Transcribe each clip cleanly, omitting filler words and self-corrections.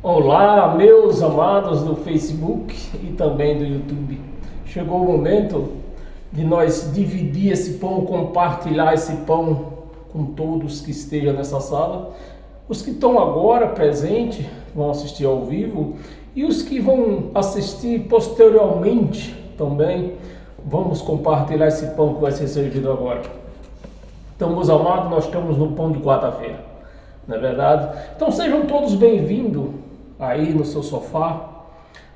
Olá, meus amados do Facebook e também do YouTube. Chegou o momento de nós dividir esse pão, compartilhar esse pão com todos que estejam nessa sala. Os que estão agora presentes vão assistir ao vivo e os que vão assistir posteriormente também. Vamos compartilhar esse pão que vai ser servido agora. Então, meus amados, nós estamos no pão de quarta-feira, não é verdade? Então sejam todos bem-vindos aí no seu sofá,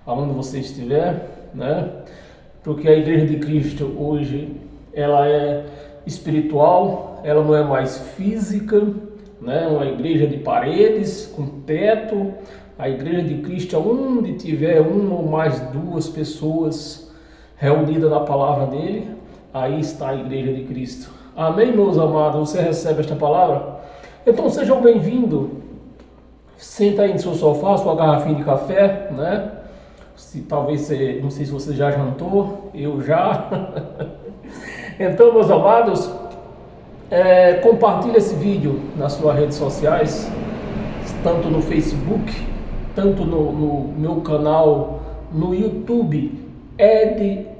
aonde você estiver, né? Porque a Igreja de Cristo hoje, ela é espiritual, ela não é mais física, né? Uma igreja de paredes, com teto. A Igreja de Cristo, onde tiver uma ou mais duas pessoas reunidas na palavra dele, aí está a Igreja de Cristo. Amém, meus amados? Você recebe esta palavra? Então sejam bem-vindos. Senta aí no seu sofá, sua garrafinha de café, né? Talvez você, não sei se você já jantou, eu já. Então, meus amados, compartilhe esse vídeo nas suas redes sociais, tanto no Facebook, tanto no meu canal no YouTube,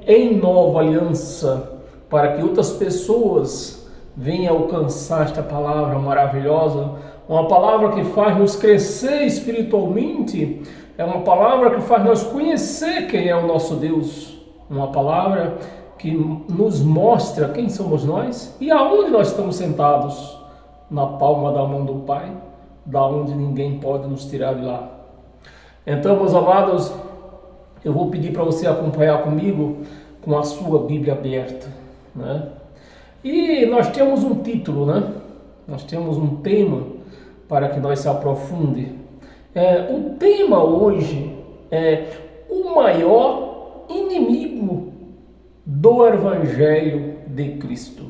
em Nova Aliança, para que outras pessoas venham alcançar esta palavra maravilhosa. Uma palavra que faz nos crescer espiritualmente, é uma palavra que faz nós conhecer quem é o nosso Deus, uma palavra que nos mostra quem somos nós e aonde nós estamos sentados, na palma da mão do Pai, da onde ninguém pode nos tirar de lá. Então, meus amados, eu vou pedir para você acompanhar comigo com a sua Bíblia aberta, né? E nós temos um título, né? Nós temos um tema para que nós se aprofunde. O tema hoje é o maior inimigo do Evangelho de Cristo.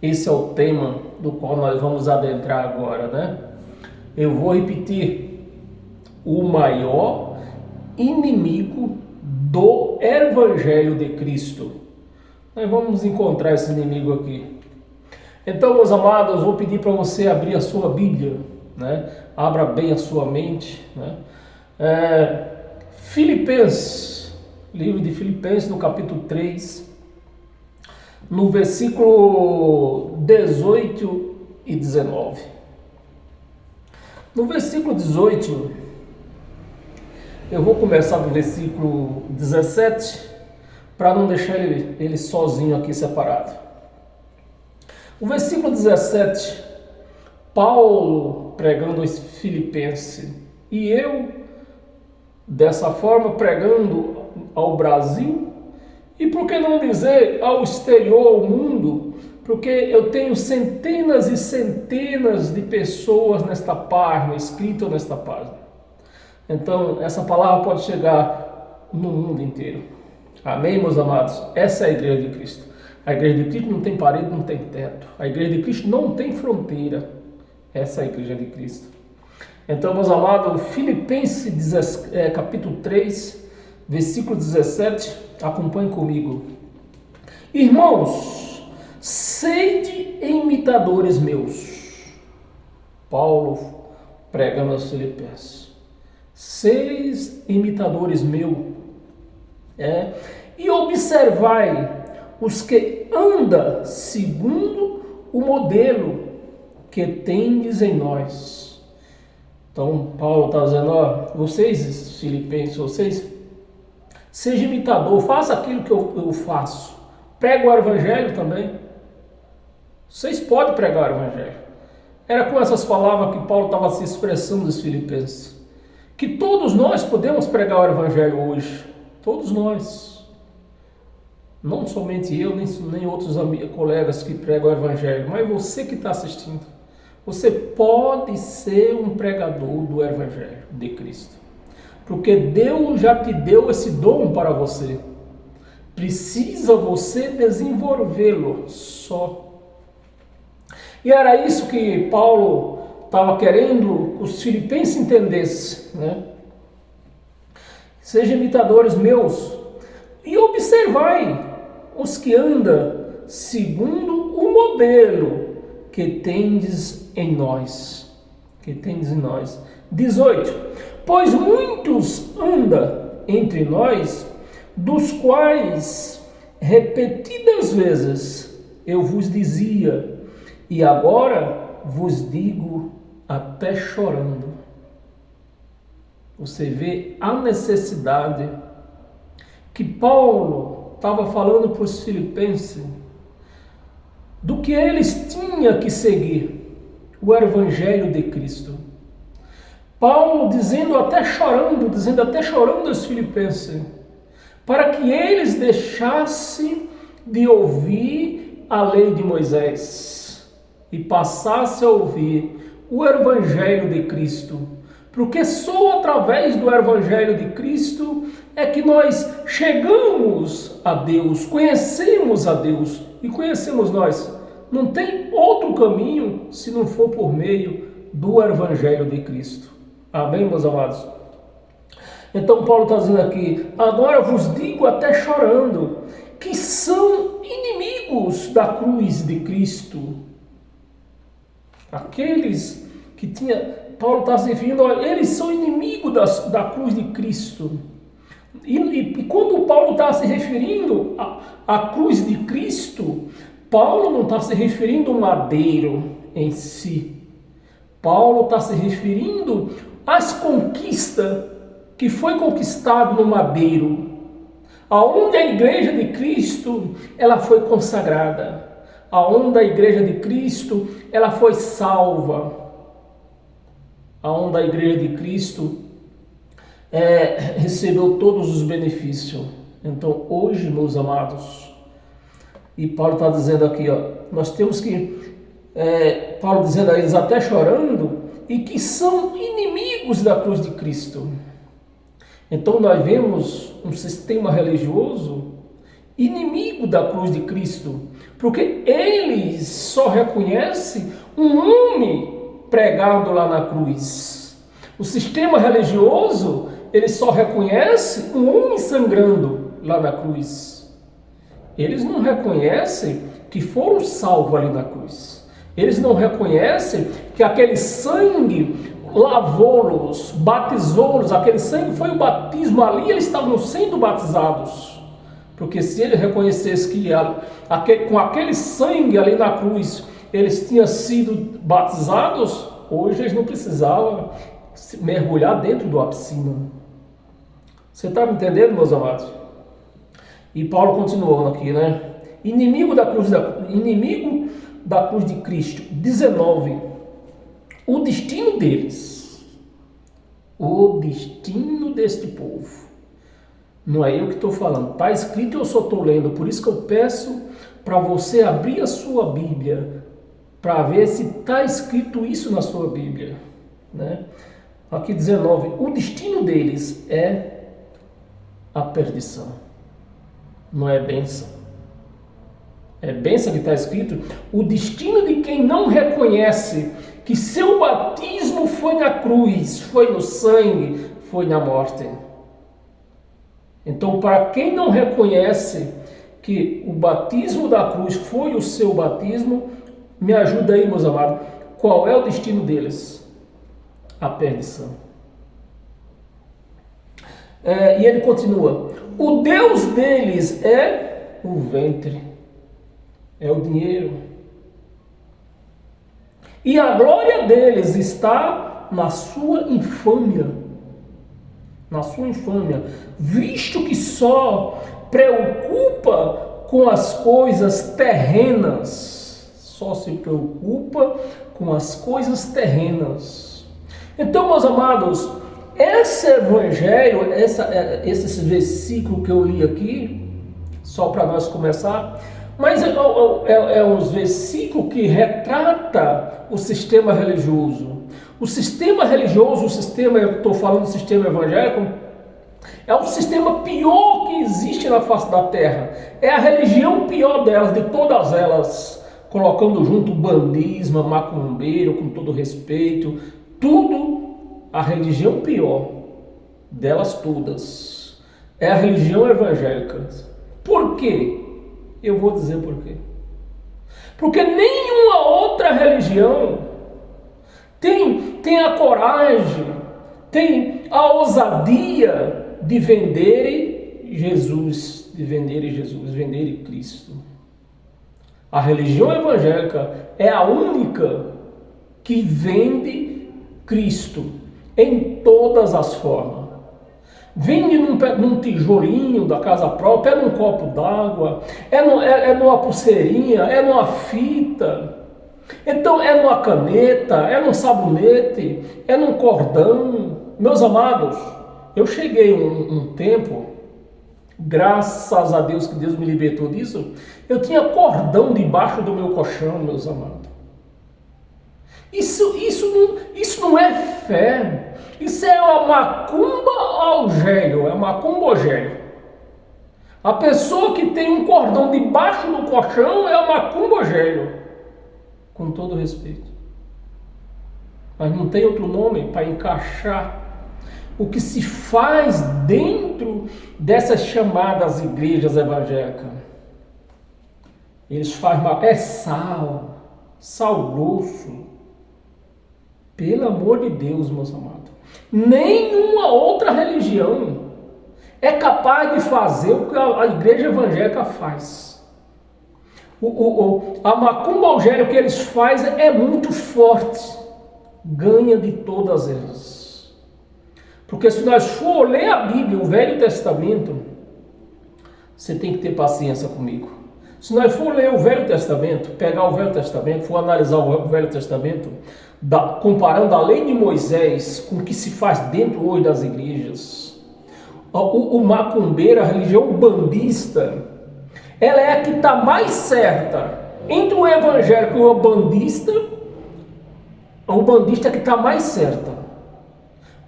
Esse é o tema do qual nós vamos adentrar agora, né? Eu vou repetir: o maior inimigo do Evangelho de Cristo. Nós vamos encontrar esse inimigo aqui. Então, meus amados, vou pedir para você abrir a sua Bíblia, né? Abra bem a sua mente, né? Filipenses, livro de Filipenses, no capítulo 3, no versículo 18 e 19. No versículo 18, eu vou começar do versículo 17, para não deixar ele sozinho aqui separado. O versículo 17, Paulo pregando aos Filipenses, e eu, dessa forma, pregando ao Brasil, e por que não dizer ao exterior, ao mundo, porque eu tenho centenas e centenas de pessoas nesta página, escritas nesta página. Então, essa palavra pode chegar no mundo inteiro. Amém, meus amados? Essa é a Igreja de Cristo. A Igreja de Cristo não tem parede, não tem teto. A Igreja de Cristo não tem fronteira. Essa é a Igreja de Cristo. Então, meus amados, Filipenses capítulo 3, versículo 17, acompanhe comigo. Irmãos, sede imitadores meus. Paulo pregando aos Filipenses. Seis imitadores meus. E observai os que andam segundo o modelo que tendes em nós. Então, Paulo está dizendo, vocês, Filipenses, vocês, seja imitador, faça aquilo que eu faço. Prega o Evangelho também. Vocês podem pregar o Evangelho. Era com essas palavras que Paulo estava se expressando dos Filipenses. Que todos nós podemos pregar o Evangelho hoje. Todos nós. Não somente eu, nem outros colegas que pregam o Evangelho, mas você que está assistindo. Você pode ser um pregador do Evangelho de Cristo. Porque Deus já te deu esse dom para você. Precisa você desenvolvê-lo só. E era isso que Paulo estava querendo que os filipenses entendessem, né? Sejam imitadores meus e observai os que andam segundo o modelo que tendes em nós. Que tendes em nós. 18. Pois muitos andam entre nós, dos quais repetidas vezes eu vos dizia, e agora vos digo até chorando. Você vê a necessidade que Paulo estava falando para os filipenses, do que eles tinham que seguir, o Evangelho de Cristo. Paulo dizendo até chorando aos filipenses, para que eles deixassem de ouvir a lei de Moisés e passassem a ouvir o Evangelho de Cristo. Porque só através do Evangelho de Cristo é que nós chegamos a Deus, conhecemos a Deus e conhecemos nós. Não tem outro caminho se não for por meio do Evangelho de Cristo. Amém, meus amados? Então Paulo está dizendo aqui, agora vos digo até chorando, que são inimigos da cruz de Cristo. Aqueles que Paulo está se referindo, eles são inimigos da cruz de Cristo. E quando Paulo está se referindo à cruz de Cristo, Paulo não está se referindo ao madeiro em si. Paulo está se referindo às conquistas que foi conquistado no madeiro, aonde a igreja de Cristo ela foi consagrada, aonde a igreja de Cristo ela foi salva, aonde a igreja de Cristo recebeu todos os benefícios. Então hoje, meus amados, e Paulo está dizendo aqui, nós temos que, Paulo dizendo a eles até chorando, e que são inimigos da cruz de Cristo. Então nós vemos um sistema religioso inimigo da cruz de Cristo, porque eles só reconhecem um homem pregado lá na cruz. O sistema religioso, ele só reconhece um homem sangrando lá na cruz. Eles não reconhecem que foram salvos ali na cruz. Eles não reconhecem que aquele sangue lavou-los, batizou-los, aquele sangue foi o batismo, ali eles estavam sendo batizados. Porque se ele reconhecesse que com aquele sangue ali na cruz eles tinham sido batizados, hoje eles não precisavam mergulhar dentro da piscina. Você está me entendendo, meus amados? E Paulo continuou aqui, né? Inimigo da cruz de Cristo. 19. O destino deles. O destino deste povo. Não é eu que estou falando. Está escrito e eu só estou lendo. Por isso que eu peço para você abrir a sua Bíblia, para ver se está escrito isso na sua Bíblia, né? Aqui 19. O destino deles é a perdição. Não é bênção. É bênção que está escrito. O destino de quem não reconhece que seu batismo foi na cruz, foi no sangue, foi na morte. Então, para quem não reconhece que o batismo da cruz foi o seu batismo, me ajuda aí, meus amados. Qual é o destino deles? A perdição. E ele continua. O Deus deles é o ventre, é o dinheiro. E a glória deles está na sua infâmia. Na sua infâmia. Visto que só preocupa com as coisas terrenas. Só se preocupa com as coisas terrenas. Então, meus amados, esse evangelho, esse versículo que eu li aqui, só para nós começar, mas é um versículo que retrata o sistema religioso. O sistema religioso, eu estou falando do sistema evangélico, é o sistema pior que existe na face da terra. É a religião pior delas, de todas elas, colocando junto o bandismo, macumbeiro, com todo respeito, tudo. A religião pior delas todas é a religião evangélica. Por quê? Eu vou dizer por quê. Porque nenhuma outra religião tem a coragem, tem a ousadia de vender Jesus, vender Cristo. A religião evangélica é a única que vende Cristo em todas as formas. Vende num tijolinho da casa própria, é num copo d'água, é numa pulseirinha, é numa fita, então é numa caneta, é num sabonete, é num cordão. Meus amados, eu cheguei um tempo, graças a Deus que Deus me libertou disso, eu tinha cordão debaixo do meu colchão, meus amados. Isso não é fé. Isso é uma macumba ao gélio, é macumba ao gélio. A pessoa que tem um cordão debaixo do colchão é a macumba ao gélio. Com todo respeito. Mas não tem outro nome para encaixar o que se faz dentro dessas chamadas igrejas evangélicas. Eles fazem sal grosso. Pelo amor de Deus, meus amados. Nenhuma outra religião é capaz de fazer o que a igreja evangélica faz. A macumba ao gélio que eles fazem é muito forte. Ganha de todas elas. Porque se nós for ler a Bíblia, o Velho Testamento, você tem que ter paciência comigo. Se nós for ler o Velho Testamento, pegar o Velho Testamento, for analisar o Velho Testamento, comparando a lei de Moisés com o que se faz dentro hoje das igrejas, o macumbeiro, a religião bandista, ela é a que está mais certa entre o evangélico e o bandista é que está mais certa.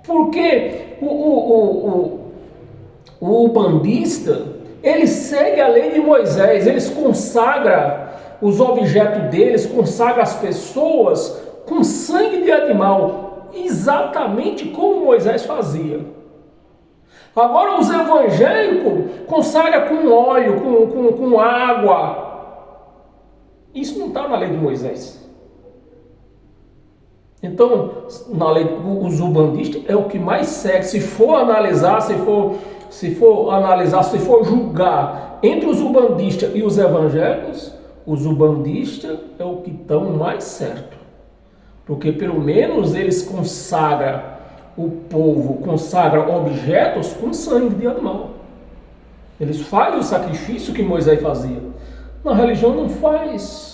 Porque o bandista, ele segue a lei de Moisés, eles consagram os objetos deles, consagram as pessoas com sangue de animal, exatamente como Moisés fazia. Agora os evangélicos consagram com óleo, com água. Isso não está na lei de Moisés. Então, na lei, os umbandistas é o que mais segue. Se for analisar, se for julgar entre os umbandistas e os evangélicos, os umbandistas é o que estão mais certo. Porque pelo menos eles consagram o povo, consagram objetos com sangue de animal. Eles fazem o sacrifício que Moisés fazia. Na religião não faz.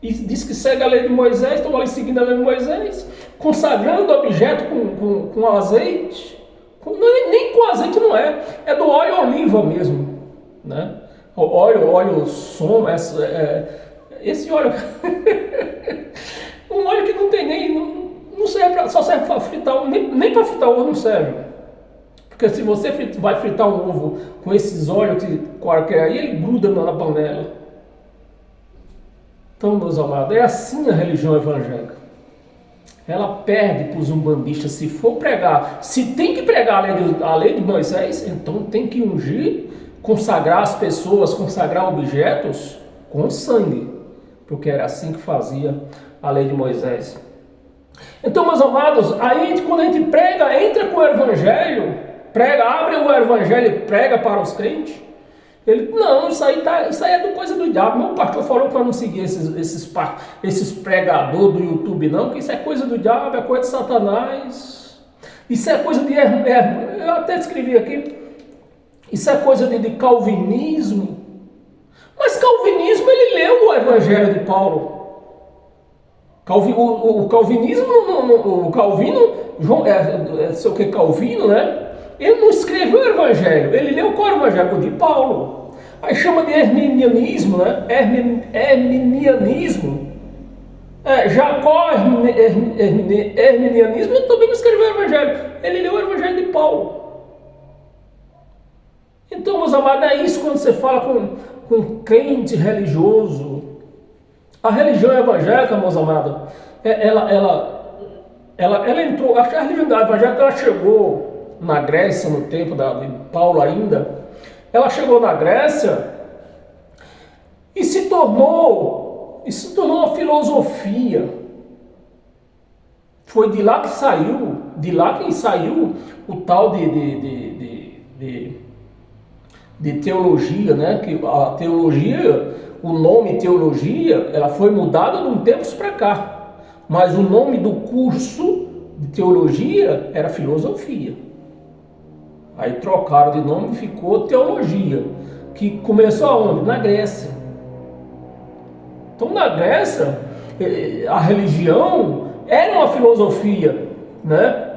E diz que segue a lei de Moisés, estão ali seguindo a lei de Moisés, consagrando objeto com azeite. Nem com azeite não é do óleo oliva mesmo, né? Óleo som, esse óleo, um óleo que não tem não serve só serve para fritar, nem para fritar ovo não serve, porque se você vai fritar um ovo com esses óleos que qualquer aí, ele gruda na panela. Então, meus amados, é assim a religião evangélica. Ela perde para os umbandistas. Se for pregar, se tem que pregar a lei de Moisés, então tem que ungir, consagrar as pessoas, consagrar objetos com sangue, porque era assim que fazia a lei de Moisés. Então, meus amados, aí quando a gente prega, entra com o evangelho, abre o evangelho e prega para os crentes. Ele, não, isso aí é coisa do diabo. Meu pastor falou para não seguir esses pregadores do YouTube, não, que isso é coisa do diabo, é coisa de Satanás. Isso é coisa de eu até escrevi aqui. Isso é coisa de calvinismo. Mas calvinismo, ele leu o evangelho de Paulo. O calvinismo, o Calvino, sei o que, Calvino, né? Ele não escreveu o evangelho, ele leu qual o evangelho de Paulo. Aí chama de herminianismo, né? Herminianismo. Jacó, herminianismo, ele também não escreveu o evangelho, ele leu o evangelho de Paulo. Então, meus amados, é isso quando você fala com crente religioso. A religião evangélica, meus amados, ela entrou, a religião evangélica ela chegou na Grécia, no tempo de Paulo ainda, ela chegou na Grécia E se tornou uma filosofia. Foi de lá que saiu o tal de teologia, né? Que a teologia, o nome teologia, ela foi mudada de um tempo para cá. Mas o nome do curso de teologia era filosofia. Aí trocaram de nome e ficou teologia, que começou aonde? Na Grécia. Então, na Grécia, a religião era uma filosofia, né?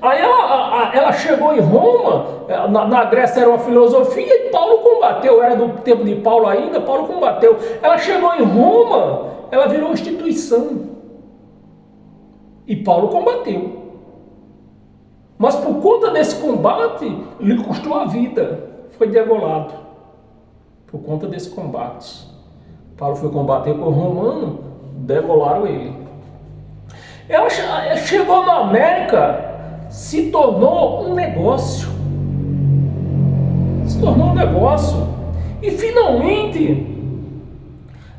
Aí ela chegou em Roma, na Grécia era uma filosofia e Paulo combateu, era do tempo de Paulo ainda, Paulo combateu. Ela chegou em Roma, ela virou instituição. E Paulo combateu. Mas por conta desse combate, lhe custou a vida. Foi degolado. Por conta desse combate. Paulo foi combater com o romano, degolaram ele. Ela chegou na América, se tornou um negócio. Se tornou um negócio. E finalmente,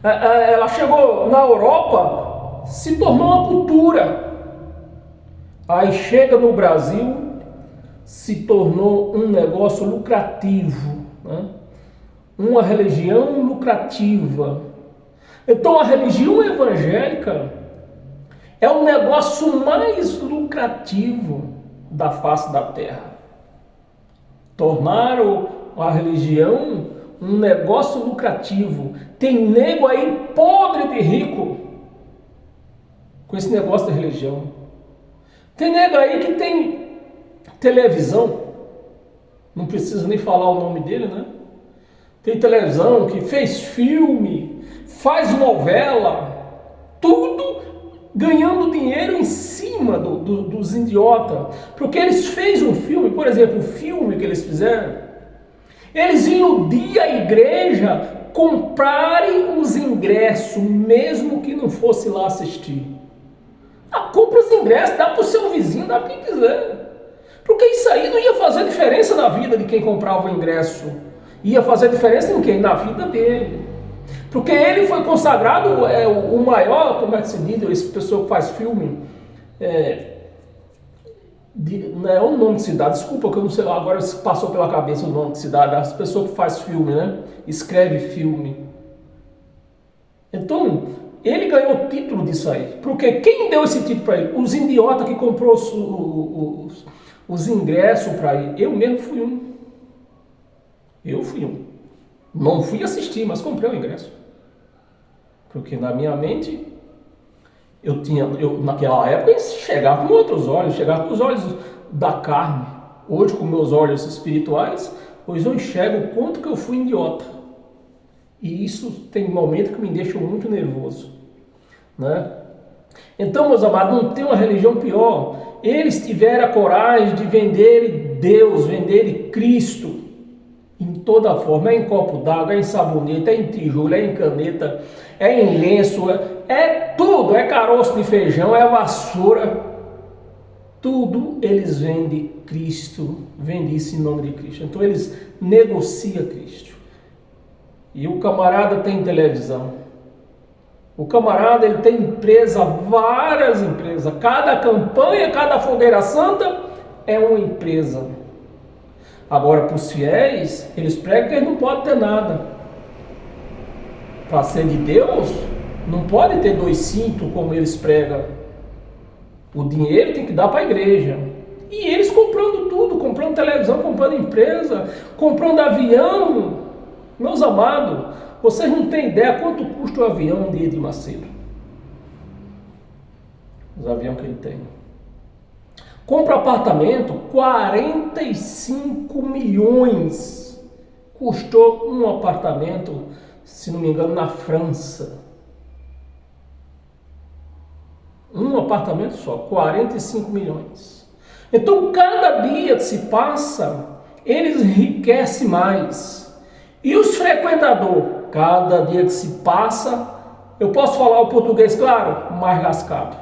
ela chegou na Europa, se tornou uma cultura. Aí chega no Brasil, se tornou um negócio lucrativo, né? Uma religião lucrativa. Então a religião evangélica é o negócio mais lucrativo da face da terra. Tornaram a religião um negócio lucrativo. Tem nego aí podre de rico com esse negócio de religião. Tem nego aí que tem televisão, não precisa nem falar o nome dele, né? Tem televisão, que fez filme, faz novela, tudo ganhando dinheiro em cima dos idiotas. Porque eles fez um filme, por exemplo, o filme que eles fizeram, eles iludiam a igreja comprarem os ingressos, mesmo que não fosse lá assistir. Compra os ingressos, dá para o seu vizinho, dá para quem quiser. Porque isso aí não ia fazer diferença na vida de quem comprava o ingresso. Ia fazer diferença em quem? Na vida dele. Porque ele foi consagrado, o maior, como é que se diz, essa pessoa que faz filme, não é o nome de cidade, desculpa que eu não sei, agora passou pela cabeça o nome de cidade, as pessoas que faz filme, né? Escreve filme. Então, ele ganhou o título disso aí. Porque quem deu esse título para ele? Os idiotas que comprou os ingressos para ele. Eu mesmo fui um. Eu fui um. Não fui assistir, mas comprei o ingresso. Porque na minha mente, eu naquela época enxergava com outros olhos, chegava com os olhos da carne. Hoje, com meus olhos espirituais, pois eu enxergo o quanto que eu fui idiota. E isso tem momento que me deixa muito nervoso, né? Então, meus amados, não tem uma religião pior. Eles tiveram a coragem de vender Deus, vender Cristo em toda forma. É em copo d'água, é em sabonete, é em tijolo, é em caneta, é em lenço, é tudo, é caroço de feijão, é vassoura. Tudo eles vendem Cristo, vendem isso em nome de Cristo. Então eles negociam Cristo. E o camarada tem televisão. O camarada ele tem empresa, várias empresas. Cada campanha, cada fogueira santa é uma empresa. Agora, para os fiéis, eles pregam que eles não podem ter nada. Para ser de Deus, não pode ter 2 cintos como eles pregam. O dinheiro tem que dar para a igreja. E eles comprando tudo, comprando televisão, comprando empresa, comprando avião. Meus amados, vocês não têm ideia quanto custa o avião de Edir Macedo. Os aviões que ele tem. Compra apartamento, 45 milhões. Custou um apartamento, se não me engano, na França. Um apartamento só, 45 milhões. Então, cada dia que se passa, eles enriquecem mais. E os frequentadores, cada dia que se passa, eu posso falar o português, claro, mais lascado.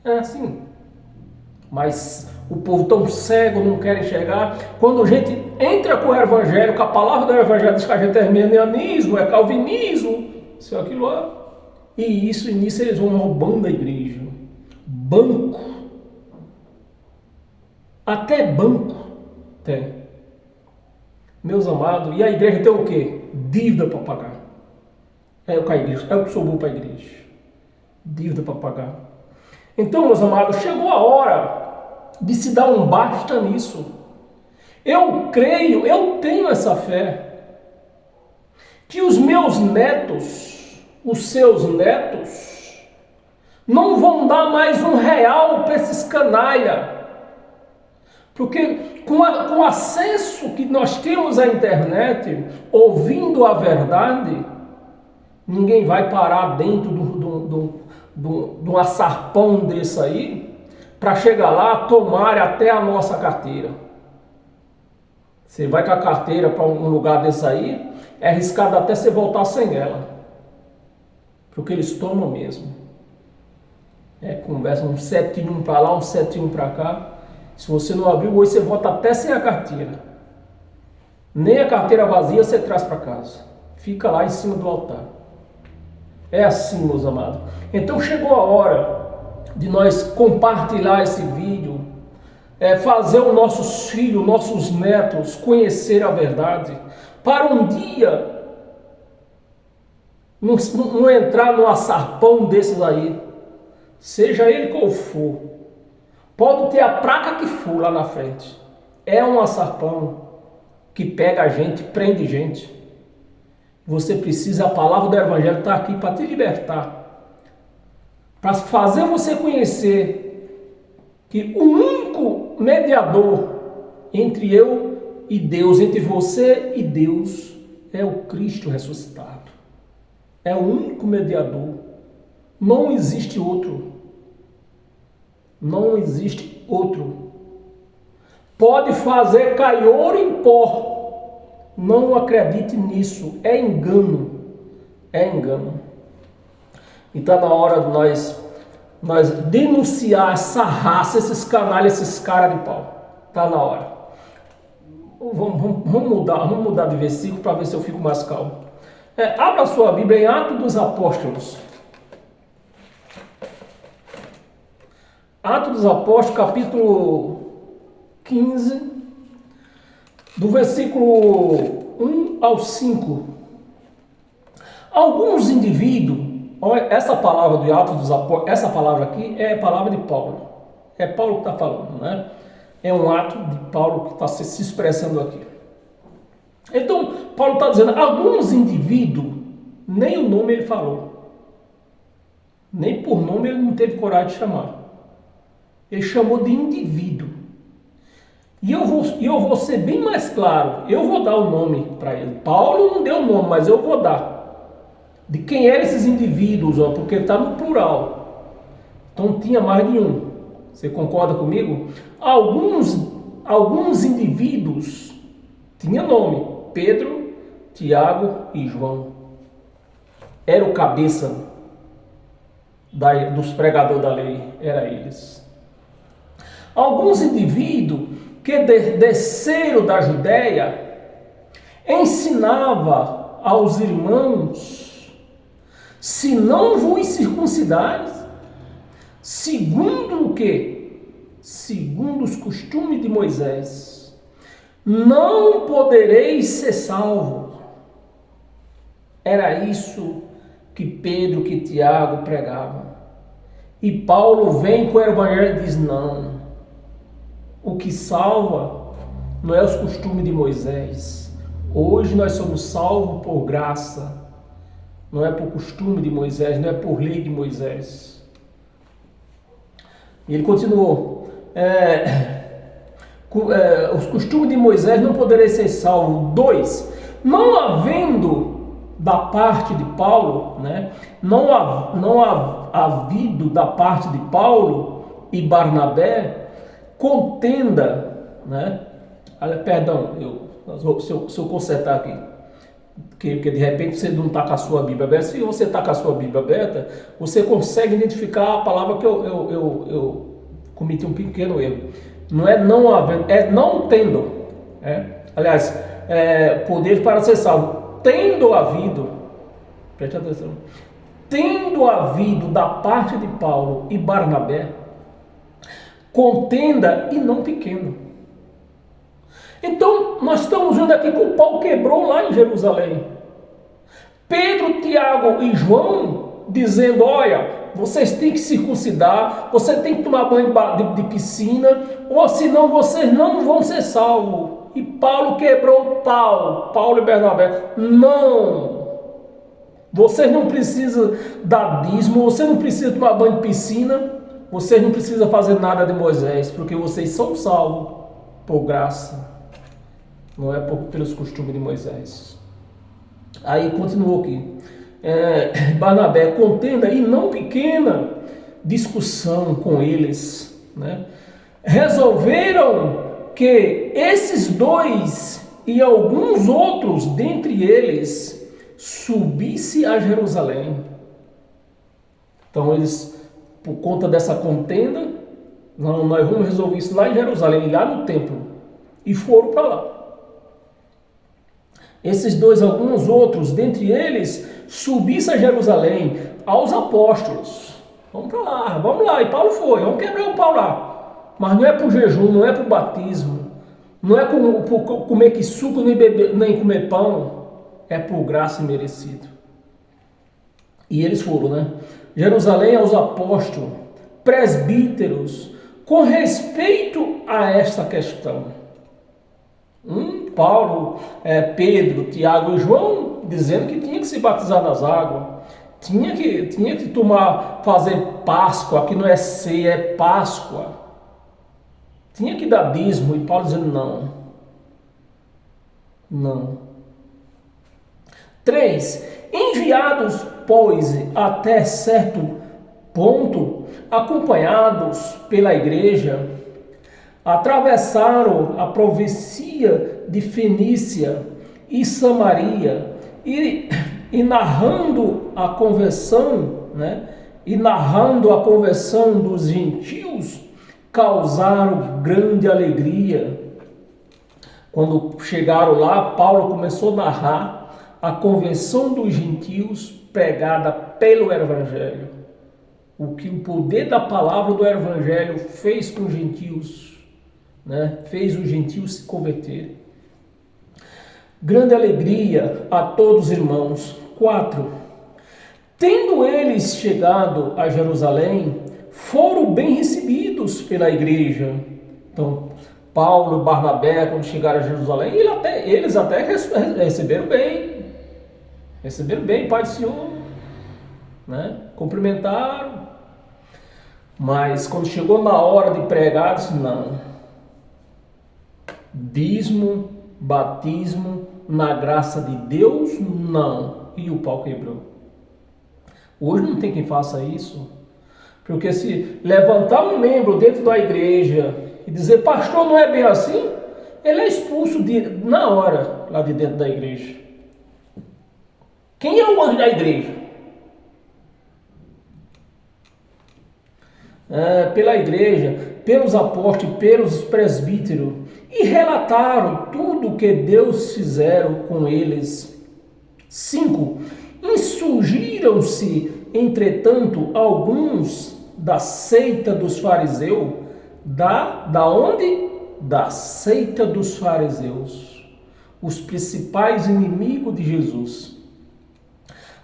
É assim. Mas o povo tão cego, não quer enxergar. Quando a gente entra com o evangelho, com a palavra do evangelho, diz que a gente é arminianismo, é calvinismo, isso é aquilo lá. E isso, nisso eles vão roubando a igreja. Banco. Até banco tem. Meus amados, e a igreja tem o quê? Dívida para pagar. É o que a igreja, é o que sobrou para a igreja. Dívida para pagar. Então, meus amados, chegou a hora de se dar um basta nisso. Eu creio, eu tenho essa fé, que os meus netos, os seus netos, não vão dar mais R$1 para esses canalha. Porque com o acesso que nós temos à internet, ouvindo a verdade, ninguém vai parar dentro de um açarpão desse aí, para chegar lá, tomar até a nossa carteira. Você vai com a carteira para um lugar desse aí, é arriscado até você voltar sem ela. Porque eles tomam mesmo. Conversa um 71 para lá, um 71 para cá. Se você não abrir o olho, você volta até sem a carteira. Nem a carteira vazia você traz para casa. Fica lá em cima do altar. É assim, meus amados. Então chegou a hora de nós compartilhar esse vídeo, fazer os nossos filhos, nossos netos conhecer a verdade, para um dia não entrar num açarpão desses aí, seja ele qual for. Pode ter a placa que for lá na frente. É um açarpão que pega a gente, prende gente. Você precisa, a palavra do evangelho está aqui para te libertar. Para fazer você conhecer que o único mediador entre eu e Deus, entre você e Deus, é o Cristo ressuscitado. É o único mediador. Não existe outro. Não existe outro. Pode fazer cair ouro em pó. Não acredite nisso. É engano. É engano. E está na hora de nós denunciar essa raça, esses canalhas, esses caras de pau. Está na hora. Vamos mudar de versículo para ver se eu fico mais calmo. Abra a sua Bíblia em Atos dos Apóstolos. Atos dos Apóstolos, capítulo 15, do versículo 1 ao 5. Alguns indivíduos, olha, essa palavra do Atos dos Apóstolos, essa palavra aqui é a palavra de Paulo. É Paulo que está falando, né? É um ato de Paulo que está se expressando aqui. Então, Paulo está dizendo, alguns indivíduos, nem o nome ele falou. Nem por nome ele não teve coragem de chamar. Ele chamou de indivíduo. E eu vou ser bem mais claro. Eu vou dar o nome para ele. Paulo não deu o nome, mas eu vou dar. De quem eram esses indivíduos, ó, porque ele está no plural. Então tinha mais de um. Você concorda comigo? Alguns indivíduos tinham nome. Pedro, Tiago e João. Era o cabeça dos pregadores da lei. Era eles. Alguns indivíduos que desceram da Judéia ensinava aos irmãos, se não vos circuncidares, segundo o quê? Segundo os costumes de Moisés, não podereis ser salvos. Era isso que Pedro, que Tiago pregavam. E Paulo vem com o evangelho e diz, não. O que salva não é os costumes de Moisés. Hoje nós somos salvos por graça. Não é por costume de Moisés, não é por lei de Moisés. E ele continuou. Os costumes de Moisés não poderiam ser salvos. 2. Não havendo da parte de Paulo, né? Não havido da parte de Paulo e Barnabé contenda, né? Perdão, se eu consertar aqui, que de repente você não está com a sua Bíblia aberta. Se você está com a sua Bíblia aberta, você consegue identificar a palavra que eu cometi um pequeno erro. Não é não havendo, é não tendo. aliás, poder para ser salvo, tendo havido, preste atenção, tendo havido da parte de Paulo e Barnabé contenda e não pequena. Então, nós estamos vendo aqui que o pau quebrou lá em Jerusalém. Pedro, Tiago e João dizendo, olha, vocês têm que circuncidar, você tem que tomar banho de piscina, ou senão vocês não vão ser salvos. E Paulo quebrou o pau, Paulo e Barnabé, não. Vocês não precisam dar dízimo, vocês não precisam tomar banho de piscina, vocês não precisam fazer nada de Moisés, porque vocês são salvos por graça, não é pelos costumes de Moisés. Aí continuou aqui, Barnabé, contenda e não pequena discussão com eles, né? Resolveram que esses dois e alguns outros dentre eles subisse a Jerusalém. Então eles, por conta dessa contenda, nós vamos resolver isso lá em Jerusalém, lá no templo, e foram para lá. Esses dois, alguns outros dentre eles, subisse a Jerusalém aos apóstolos. Vamos para lá, vamos lá. E Paulo foi, vamos quebrar o pau lá. Mas não é por jejum, não é por batismo, não é por comer que suco, nem comer pão, é por graça e merecido. E eles foram, né? Jerusalém aos apóstolos, presbíteros, com respeito a esta questão. Paulo, Pedro, Tiago e João dizendo que tinha que se batizar nas águas, tinha que fazer Páscoa, que não é ceia, é Páscoa. Tinha que dar dízimo, e Paulo dizendo não. Não. 3. Enviados, pois, até certo ponto, acompanhados pela igreja, atravessaram a província de Fenícia e Samaria e narrando a conversão, né? E narrando a conversão dos gentios, causaram grande alegria. Quando chegaram lá, Paulo começou a narrar a conversão dos gentios pregada pelo Evangelho. O que o poder da palavra do Evangelho fez com os gentios, né? Fez os gentios se converterem. Grande alegria a todos os irmãos. 4. Tendo eles chegado a Jerusalém, foram bem recebidos pela igreja. Então, Paulo e Barnabé, quando chegaram a Jerusalém, eles até receberam bem. Receberam bem, Pai do Senhor, né? Cumprimentaram. Mas quando chegou na hora de pregar, disse não. Dízimo, batismo, na graça de Deus, não. E o pau quebrou. Hoje não tem quem faça isso. Porque se levantar um membro dentro da igreja e dizer, pastor, não é bem assim, ele é expulso na hora lá de dentro da igreja. Quem é o anjo da igreja? Pela igreja, pelos apóstolos, pelos presbíteros, e relataram tudo o que Deus fizeram com eles. 5. Insurgiram-se, entretanto, alguns da seita dos fariseus. Da onde? Da seita dos fariseus. Os principais inimigos de Jesus.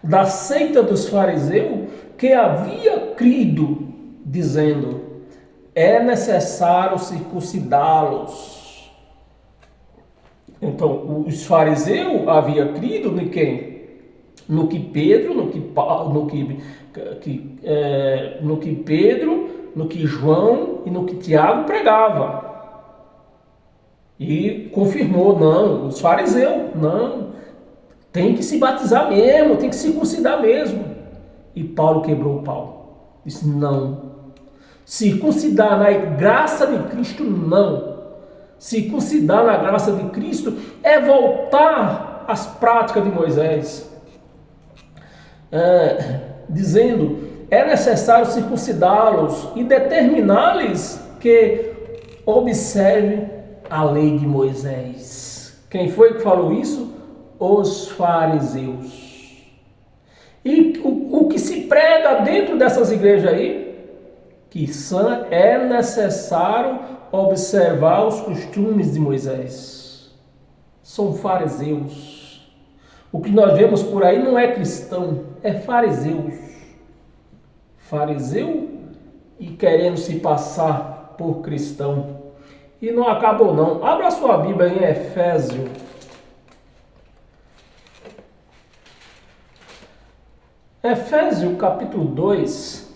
Da seita dos fariseus, que havia crido, dizendo, é necessário circuncidá-los. Então, os fariseus haviam crido em quem? No que Pedro, no que João e no que Tiago pregava. E confirmou, não, os fariseus, não, tem que se batizar mesmo, tem que circuncidar mesmo. E Paulo quebrou o pau. Disse, não. Circuncidar na graça de Cristo, não. Circuncidar na graça de Cristo é voltar às práticas de Moisés. Dizendo, é necessário circuncidá-los e determinar-lhes que observem a lei de Moisés. Quem foi que falou isso? Os fariseus. E o que se prega dentro dessas igrejas aí? Que é necessário observar os costumes de Moisés. São fariseus. O que nós vemos por aí não é cristão, é fariseus. Fariseu e querendo se passar por cristão. E não acabou não. Abra sua Bíblia em Efésio. Efésio capítulo 2.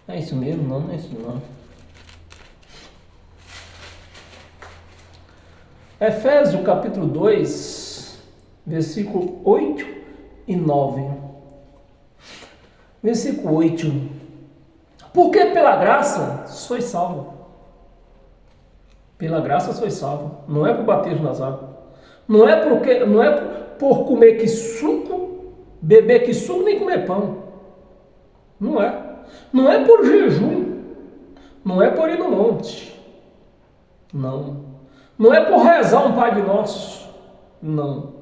É isso mesmo? Não, não é isso não. Efésio capítulo 2, versículo 8 e 9. Versículo 8. Porque pela graça sois salvo. Pela graça sois salvo. Não é por bater nas águas. Não é por comer que suco, beber que suco, nem comer pão. Não é. Não é por jejum. Não é por ir no monte. Não. Não é por rezar um Pai Nosso. Não.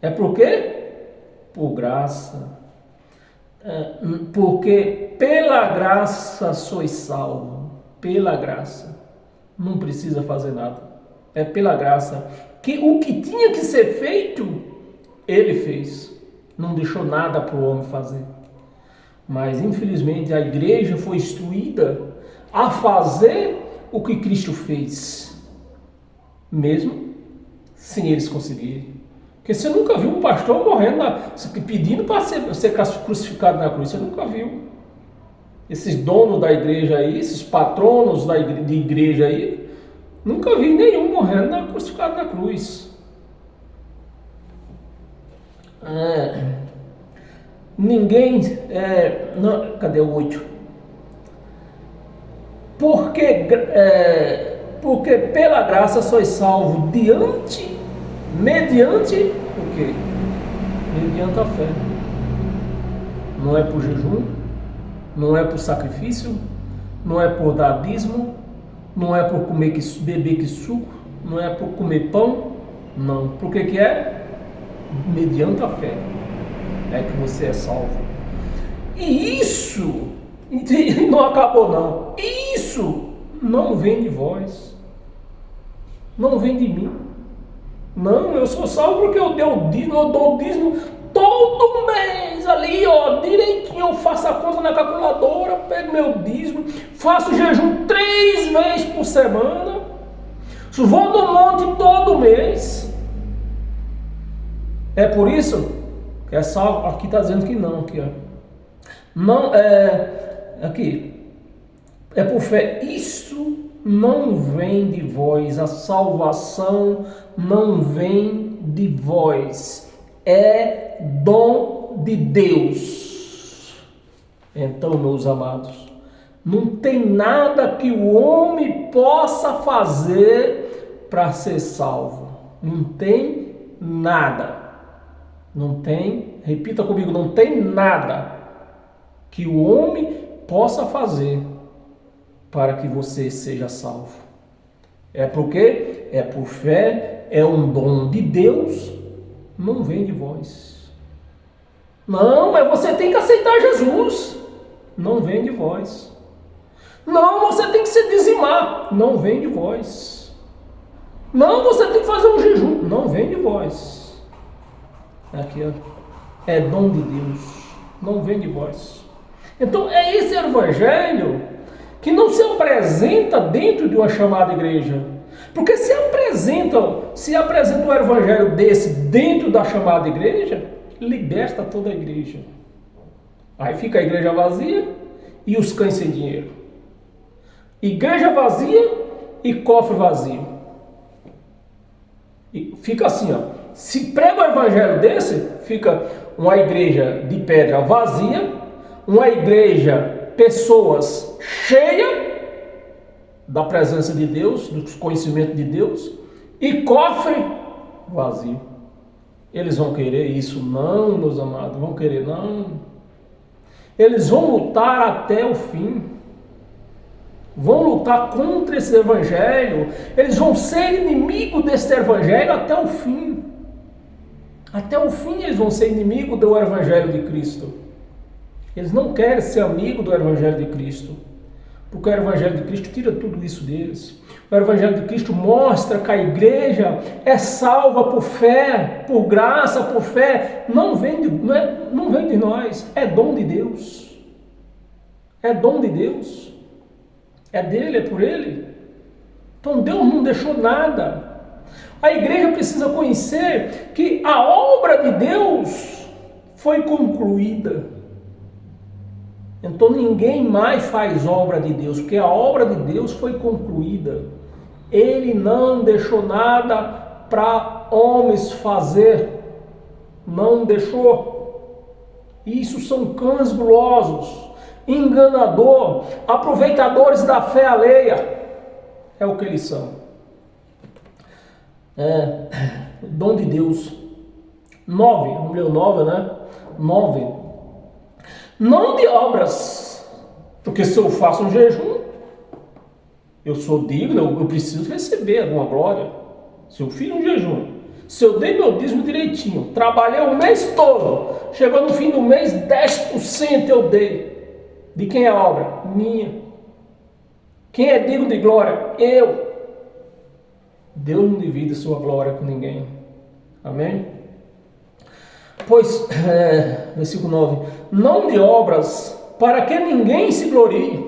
É por quê? Por graça. Porque pela graça sois salvo. Pela graça. Não precisa fazer nada. É pela graça. Que o que tinha que ser feito, ele fez. Não deixou nada para o homem fazer. Mas infelizmente a igreja foi instruída a fazer o que Cristo fez. Mesmo sem eles conseguirem. Porque você nunca viu um pastor morrendo, pedindo para ser crucificado na cruz. Você nunca viu. Esses donos da igreja aí, esses patronos de igreja aí, nunca vi nenhum morrendo crucificado na cruz. Ninguém... cadê o 8? Porque pela graça sois salvo mediante o quê? Mediante a fé. Não é por jejum, não é por sacrifício, não é por dar dízimo, não é por beber que suco, não é por comer pão, não. Por que é? Mediante a fé é que você é salvo. E isso não acabou não. Isso não vem de vós. Não vem de mim. Não, eu sou salvo porque eu dou o dízimo todo mês ali, ó, direitinho. Eu faço a conta na calculadora, pego meu dízimo, faço jejum 3 vezes por semana, vou no monte todo mês. É por isso que é salvo. Aqui está dizendo que não, aqui, ó. Não é aqui. É por fé. Isso não vem de vós. A salvação não vem de vós. É dom de Deus. Então, meus amados, não tem nada que o homem possa fazer para ser salvo. Não tem nada. Não tem, repita comigo, não tem nada que o homem possa fazer para que você seja salvo. É porque é por fé, é um dom de Deus, não vem de vós. Não, mas você tem que aceitar Jesus, não vem de vós. Não, você tem que se dizimar, não vem de vós. Não, você tem que fazer um jejum, não vem de vós. Aqui, ó, é dom de Deus, não vem de vós. Então é esse evangelho que não se apresenta dentro de uma chamada igreja. Porque se apresenta um evangelho desse dentro da chamada igreja, liberta toda a igreja. Aí fica a igreja vazia e os cães sem dinheiro. Igreja vazia e cofre vazio. E fica assim, ó. Se prega um evangelho desse, fica uma igreja de pedra vazia, uma igreja, pessoas cheias da presença de Deus, do conhecimento de Deus, e cofre vazio. Eles vão querer isso? Não, meus amados, vão querer não. Eles vão lutar até o fim. vão lutar contra esse evangelho, eles vão ser inimigos desse evangelho até o fim. Até o fim eles vão ser inimigos do evangelho de Cristo. Eles não querem ser amigos do evangelho de Cristo, porque o evangelho de Cristo tira tudo isso deles. O evangelho de Cristo mostra que a igreja é salva por fé, por graça, por fé. Não vem de nós, é dom de Deus. É dom de Deus. É dele, é por ele. Então Deus não deixou nada. A igreja precisa conhecer que a obra de Deus foi concluída. Então ninguém mais faz obra de Deus, porque a obra de Deus foi concluída. Ele não deixou nada para homens fazer. Não deixou. Isso são cães gulosos, enganador, aproveitadores da fé alheia. É o que eles são. Dom de Deus. 9, vamos ler o 9, né? 9. Não de obras, porque se eu faço um jejum, eu sou digno, eu preciso receber alguma glória. Se eu fiz um jejum, se eu dei meu dízimo direitinho, trabalhei o mês todo, chegou no fim do mês, 10% eu dei. De quem é a obra? Minha. Quem é digno de glória? Eu. Deus não divide sua glória com ninguém. Amém? Pois, versículo 9, não de obras, para que ninguém se glorie.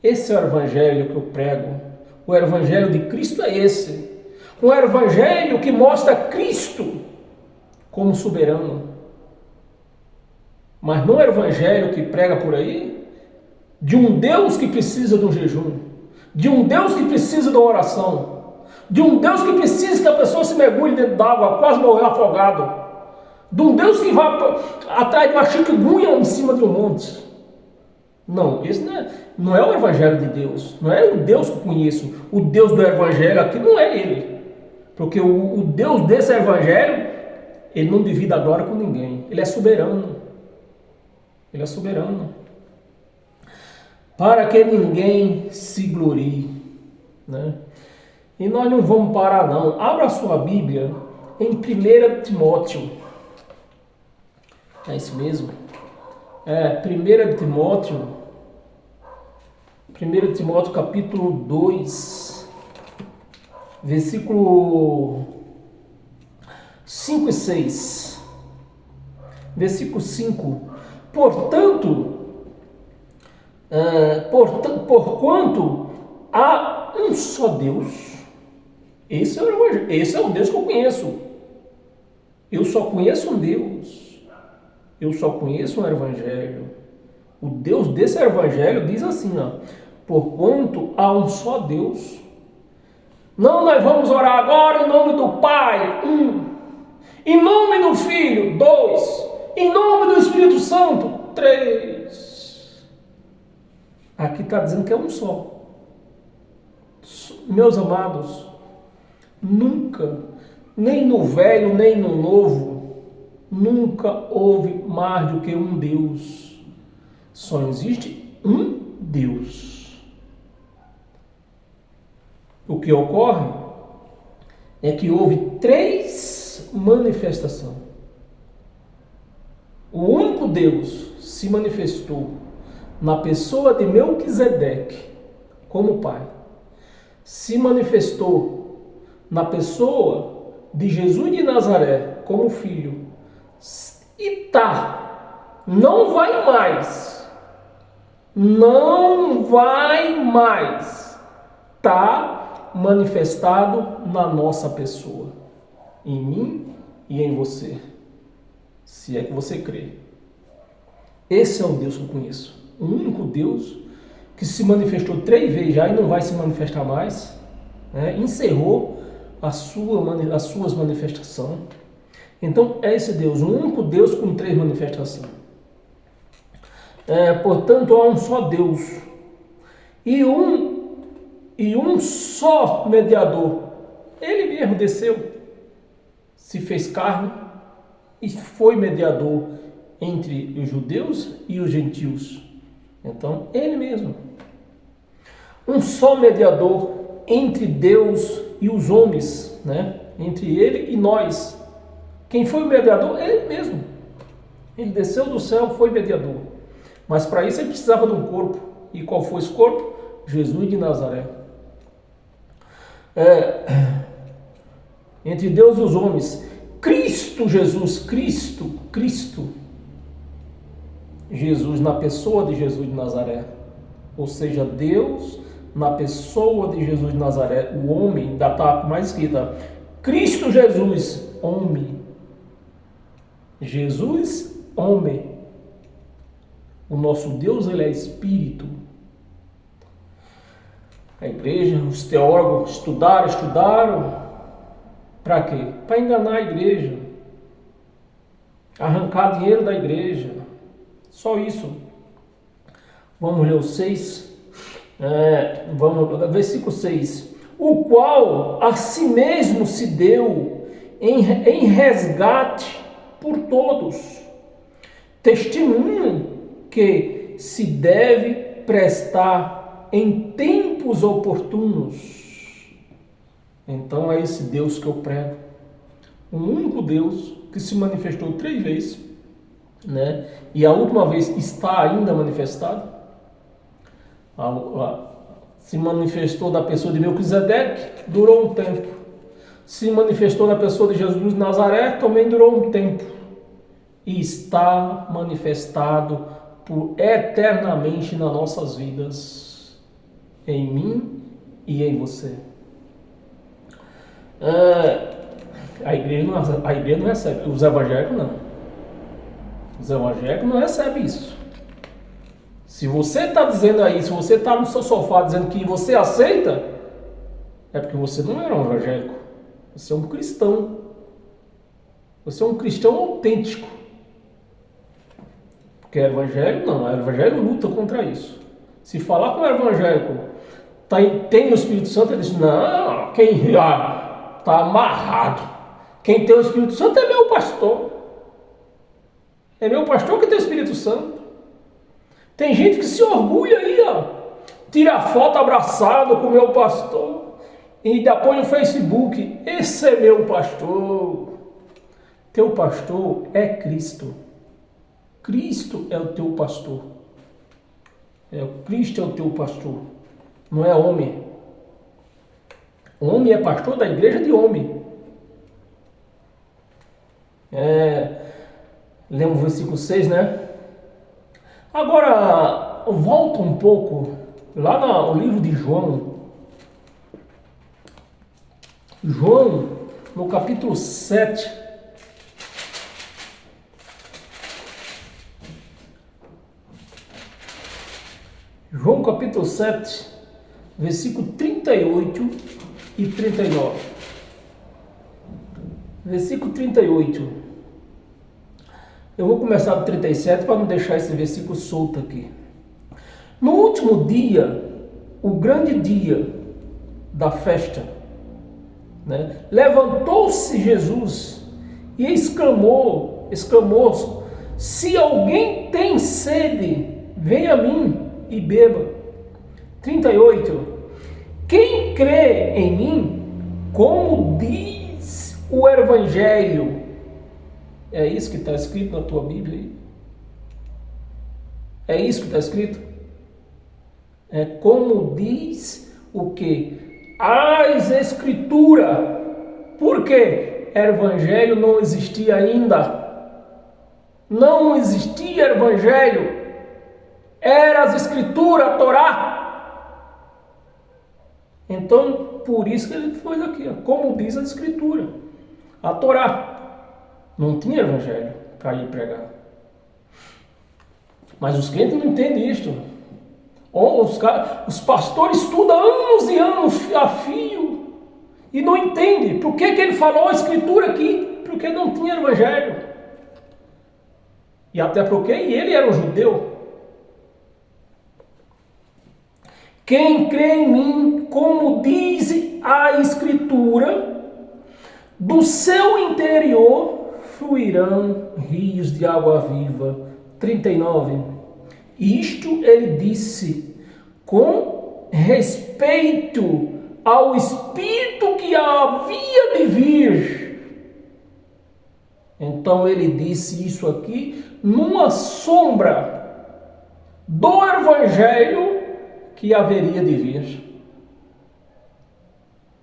Esse é o evangelho que eu prego. O evangelho de Cristo é esse. Um evangelho que mostra Cristo como soberano. Mas não é o evangelho que prega por aí de um Deus que precisa de um jejum, de um Deus que precisa de uma oração, de um Deus que precisa que a pessoa se mergulhe dentro d'água, quase morreu afogado, de um Deus que vai atrás de uma chikungunya em cima de um monte. Não, esse não é o evangelho de Deus, não é o Deus que eu conheço. O Deus do evangelho aqui não é ele, porque o Deus desse evangelho, ele não divide a glória com ninguém, ele é soberano. Ele é soberano. Para que ninguém se glorie, né? E nós não vamos parar não. Abra a sua Bíblia em 1 Timóteo. É isso mesmo? 1 Timóteo capítulo 2, versículo 5 e 6. Versículo 5. Porquanto há um só Deus. Esse é o Deus que eu conheço. Eu só conheço um Deus. Eu só conheço um evangelho. O Deus desse evangelho diz assim, ó, porquanto há um só Deus. Não, nós vamos orar agora em nome do Pai, em nome do Filho, 2, em nome do Espírito Santo, 3. Aqui está dizendo que é um só. Meus amados, nunca, nem no Velho, nem no Novo, nunca houve mais do que um Deus. Só existe um Deus. O que ocorre é que houve 3 manifestações. O único Deus se manifestou na pessoa de Melquisedeque como pai. Se manifestou na pessoa de Jesus de Nazaré como filho. E não vai mais. Não vai mais. Está manifestado na nossa pessoa. Em mim e em você. Se é que você crê. Esse é o Deus que eu conheço. O único Deus que se manifestou 3 vezes já e não vai se manifestar mais. Encerrou as suas manifestações. Então é esse Deus, o único Deus com 3 manifestações. Portanto, há um só Deus e um só mediador. Ele mesmo desceu, se fez carne e foi mediador entre os judeus e os gentios. Então, ele mesmo. um só mediador entre Deus e os homens, né? Entre ele e nós. Quem foi o mediador? Ele mesmo. Ele desceu do céu, foi mediador. Mas para isso ele precisava de um corpo. E qual foi esse corpo? Jesus de Nazaré. Entre Deus e os homens. Cristo Jesus, Cristo. Jesus na pessoa de Jesus de Nazaré. Ou seja, Deus na pessoa de Jesus de Nazaré. O homem, ainda está mais escrita. Cristo Jesus, homem. Jesus, homem. O nosso Deus, ele é espírito. A igreja, os teólogos estudaram. Para quê? Para enganar a igreja. Arrancar dinheiro da igreja. Só isso. Vamos ler o 6. Versículo 6. O qual a si mesmo se deu em resgate por todos. Testemunho que se deve prestar em tempos oportunos. Então é esse Deus que eu prego. Um único Deus que se manifestou 3 vezes, né? E a última vez está ainda manifestado. Se manifestou na pessoa de Melquisedeque, durou um tempo. Se manifestou na pessoa de Jesus de Nazaré, também durou um tempo. E está manifestado eternamente nas nossas vidas, em mim e em você. A igreja não recebe, os evangélicos não. Os evangélicos não recebem isso. Se você está dizendo aí, se você está no seu sofá dizendo que você aceita, é porque você não era um evangélico. Você é um cristão. Você é um cristão autêntico. Porque evangelho não, o evangelho luta contra isso. Se falar com o evangélico tem o Espírito Santo, ele diz, não, quem está amarrado. Quem tem o Espírito Santo é meu pastor. É meu pastor que tem o Espírito Santo. Tem gente que se orgulha aí, tira foto abraçado com o meu pastor e ainda põe no Facebook, esse é meu pastor. Teu pastor é Cristo. Cristo é o teu pastor. Cristo é o teu pastor. Não é homem. Homem é pastor da igreja de homem. Lemos o versículo 6, né? Agora, volta um pouco lá no livro de João. João, no capítulo 7. João capítulo 7, versículo 38 e 39. Versículo 38. Eu vou começar do 37 para não deixar esse versículo solto aqui. No último dia, o grande dia da festa, né, levantou-se Jesus e exclamou, se alguém tem sede, venha a mim e beba. 38. Quem crê em mim, como diz o Evangelho, é isso que está escrito na tua Bíblia aí? É isso que está escrito? É como diz o que? As Escrituras. Por quê? Evangelho não existia ainda. Não existia Evangelho. Era as Escrituras, a Torá. Então, por isso que ele fez aqui, como diz a Escritura, a Torá. Não tinha evangelho para ir pregar. Mas os crentes não entendem isto. Os pastores estudam anos e anos a fio e não entendem. Por que ele falou a escritura aqui? Porque não tinha evangelho. E até porque ele era um judeu. Quem crê em mim, como diz a escritura, do seu interior fluirão rios de água viva. 39. Isto ele disse com respeito ao Espírito que havia de vir. Então ele disse isso aqui numa sombra do Evangelho que haveria de vir.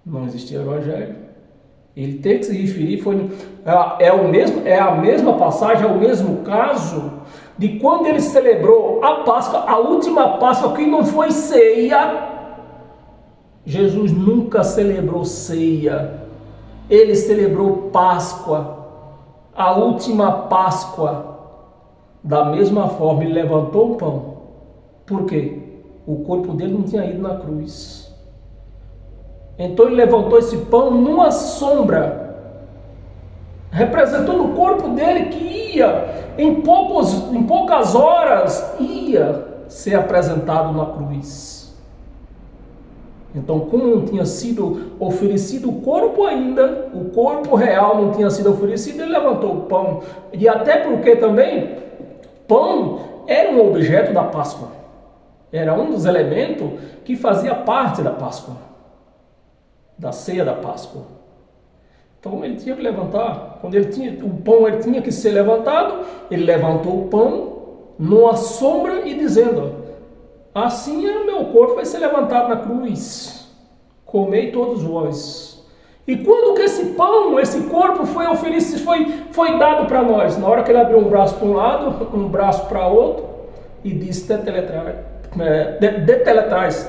Não existia Evangelho. Ele teve que se referir, é a mesma passagem, é o mesmo caso de quando ele celebrou a Páscoa, a última Páscoa, que não foi ceia. Jesus nunca celebrou ceia, ele celebrou Páscoa, a última Páscoa. Da mesma forma, ele levantou o pão. Por quê? O corpo dele não tinha ido na cruz. Então ele levantou esse pão numa sombra, representando o corpo dele que em poucas horas, ia ser apresentado na cruz. Então, como não tinha sido oferecido o corpo ainda, o corpo real não tinha sido oferecido, ele levantou o pão. E até porque também, pão era um objeto da Páscoa. Era um dos elementos que fazia parte da Páscoa, da ceia da Páscoa. Então ele tinha que levantar, quando o pão ele tinha que ser levantado, ele levantou o pão numa sombra e dizendo: assim o meu corpo vai ser levantado na cruz, comei todos vós. E quando que esse pão, esse corpo foi oferecido, foi dado para nós? Na hora que ele abriu um braço para um lado, um braço para outro, e disse: deteletrais.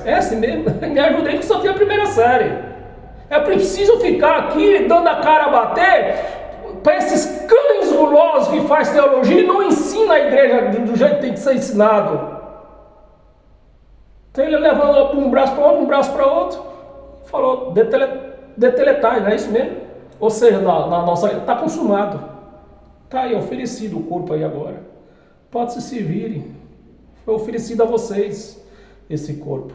É assim mesmo? Me ajudei que só tinha a primeira série. É preciso ficar aqui dando a cara a bater para esses cães gulosos que faz teologia e não ensina a igreja do jeito que tem que ser ensinado. Então ele levou um braço para outro, um braço para outro, e falou: deteletai, não é isso mesmo? Ou seja, na nossa está consumado. Está aí oferecido o corpo aí agora. Pode se servirem. Foi oferecido a vocês esse corpo.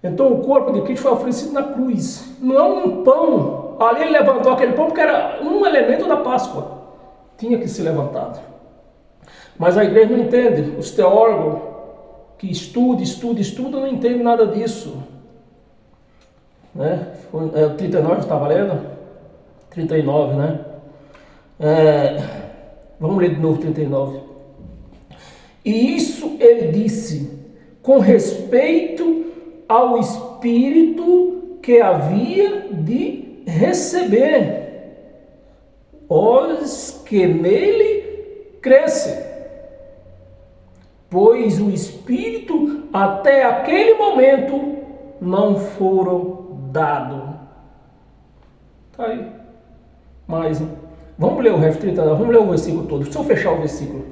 Então o corpo de Cristo foi oferecido na cruz. Não é um pão. Ali ele levantou aquele pão porque era um elemento da Páscoa. Tinha que ser levantado. Mas a igreja não entende. Os teólogos que estudam, não entendem nada disso. Né? O 39 estava lendo? 39, né? Vamos ler de novo 39. E isso ele disse com respeito ao Espírito que havia de receber os que nele crescem, pois o Espírito até aquele momento não foram dados. Tá aí. Mas vamos ler o resto 39, vamos ler o versículo todo. Deixa eu fechar o versículo.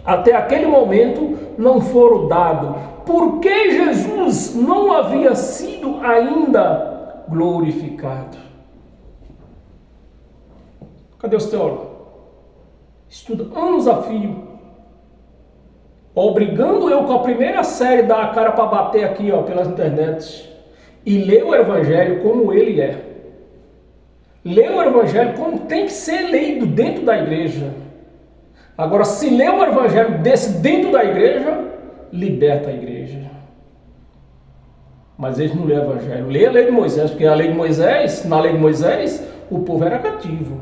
Até aquele momento não foram dados, porque Jesus não havia sido ainda glorificado. Cadê os teólogos? Estuda anos a fio, obrigando eu com a primeira série dar a cara para bater aqui pela internet e ler o Evangelho como ele é. Ler o Evangelho como tem que ser lido dentro da igreja. Agora, se ler o Evangelho desse dentro da igreja, liberta a igreja. Mas eles não lêem o Evangelho. Lê a lei de Moisés, porque na lei de Moisés, o povo era cativo.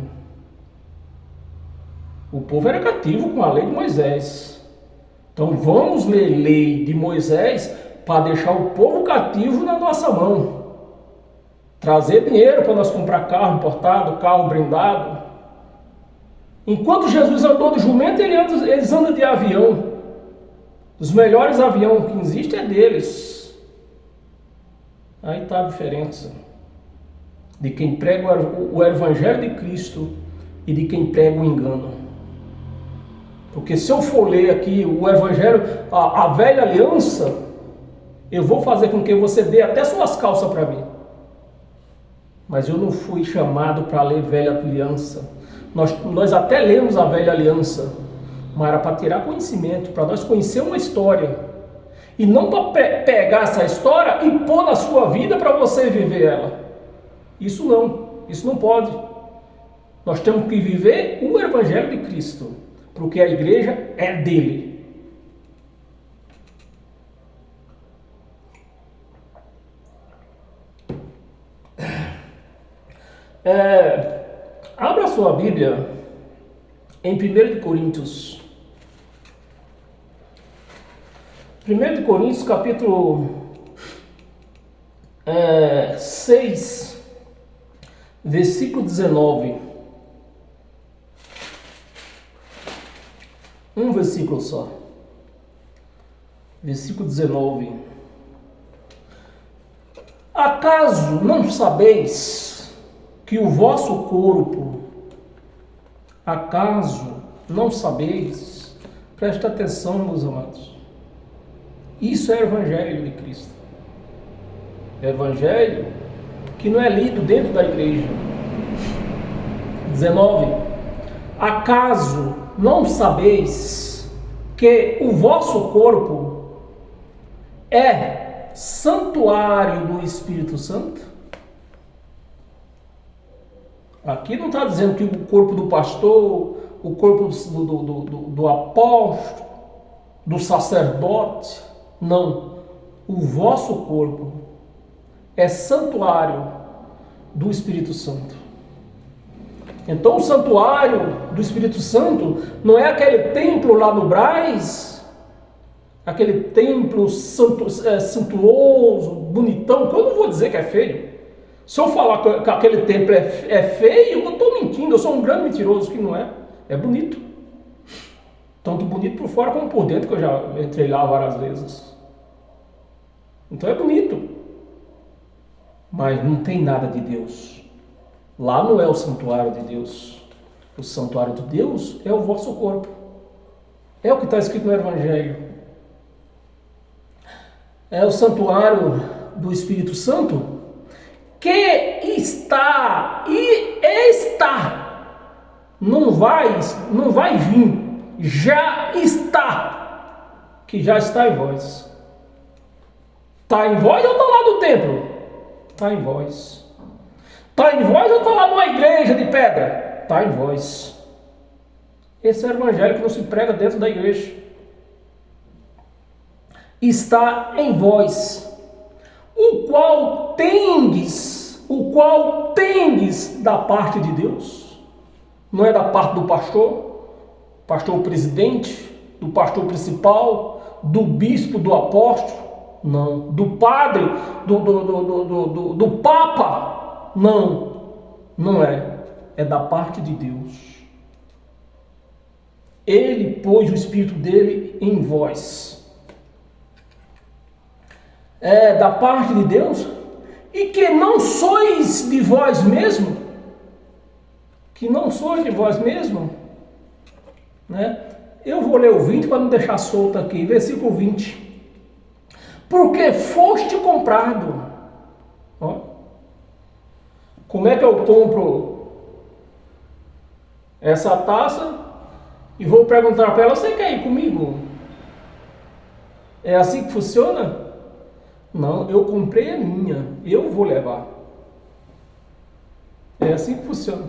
O povo era cativo com a lei de Moisés. Então vamos ler a lei de Moisés para deixar o povo cativo na nossa mão. Trazer dinheiro para nós comprar carro importado, carro blindado. Enquanto Jesus andou de jumento, eles andam de avião. Os melhores aviões que existem é deles. Aí está a diferença de quem prega o Evangelho de Cristo e de quem prega o engano. Porque se eu for ler aqui o Evangelho, a velha aliança, eu vou fazer com que você dê até suas calças para mim. Mas eu não fui chamado para ler velha aliança. Nós até lemos a velha aliança, mas era para tirar conhecimento, para nós conhecer uma história. E não para pegar essa história e pôr na sua vida para você viver ela. Isso não pode. Nós temos que viver o Evangelho de Cristo, porque a igreja é dele. Abra sua Bíblia em 1 Coríntios. 1 Coríntios, capítulo 6, versículo 19. Um versículo só. Versículo 19. Acaso não sabeis que o vosso corpo, acaso não sabeis, presta atenção, meus amados, isso é o Evangelho de Cristo. É Evangelho que não é lido dentro da igreja. 19. Acaso não sabeis que o vosso corpo é santuário do Espírito Santo? Aqui não está dizendo que o corpo do pastor, o corpo do apóstolo, do sacerdote, não. O vosso corpo é santuário do Espírito Santo. Então o santuário do Espírito Santo não é aquele templo lá no Brás, aquele templo suntuoso, bonitão, que eu não vou dizer que é feio. Se eu falar que aquele templo é feio, eu estou mentindo, eu sou um grande mentiroso, que não é. É bonito. Tanto bonito por fora como por dentro, que eu já entrei lá várias vezes. Então é bonito. Mas não tem nada de Deus. Lá não é o santuário de Deus. O santuário de Deus é o vosso corpo. É o que está escrito no Evangelho. É o santuário do Espírito Santo que está e está. Não vai vir. Já está. Que já está em vós. Está em vós ou está lá no templo? Está em vós. Está em vós ou está lá numa igreja de pedra? Está em vós. Esse é o Evangelho que não se prega dentro da igreja. Está em vós, o qual tendes da parte de Deus. Não é da parte do pastor presidente, do pastor principal, do bispo, do apóstolo, não. Do padre, do papa, não é. É da parte de Deus. Ele pôs o Espírito dele em vós. É da parte de Deus, e que não sois de vós mesmo, né? Eu vou ler o 20 para não deixar solto aqui, versículo 20. Porque foste comprado. Ó. Como é que eu compro essa taça e vou perguntar para ela, você quer ir comigo? É assim que funciona? Não, eu comprei a minha, eu vou levar. É assim que funciona.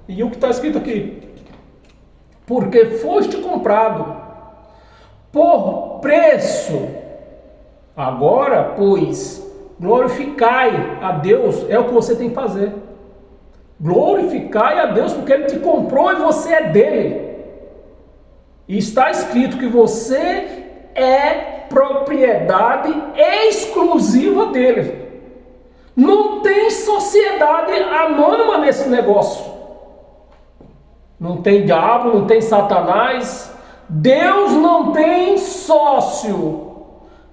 E o que está escrito aqui? Porque foste comprado por preço. Agora, pois, glorificai a Deus, é o que você tem que fazer. Glorificai a Deus porque Ele te comprou e você é dele. E está escrito que você é propriedade exclusiva dele. Não tem sociedade anônima nesse negócio. Não tem diabo, não tem Satanás. Deus não tem sócio.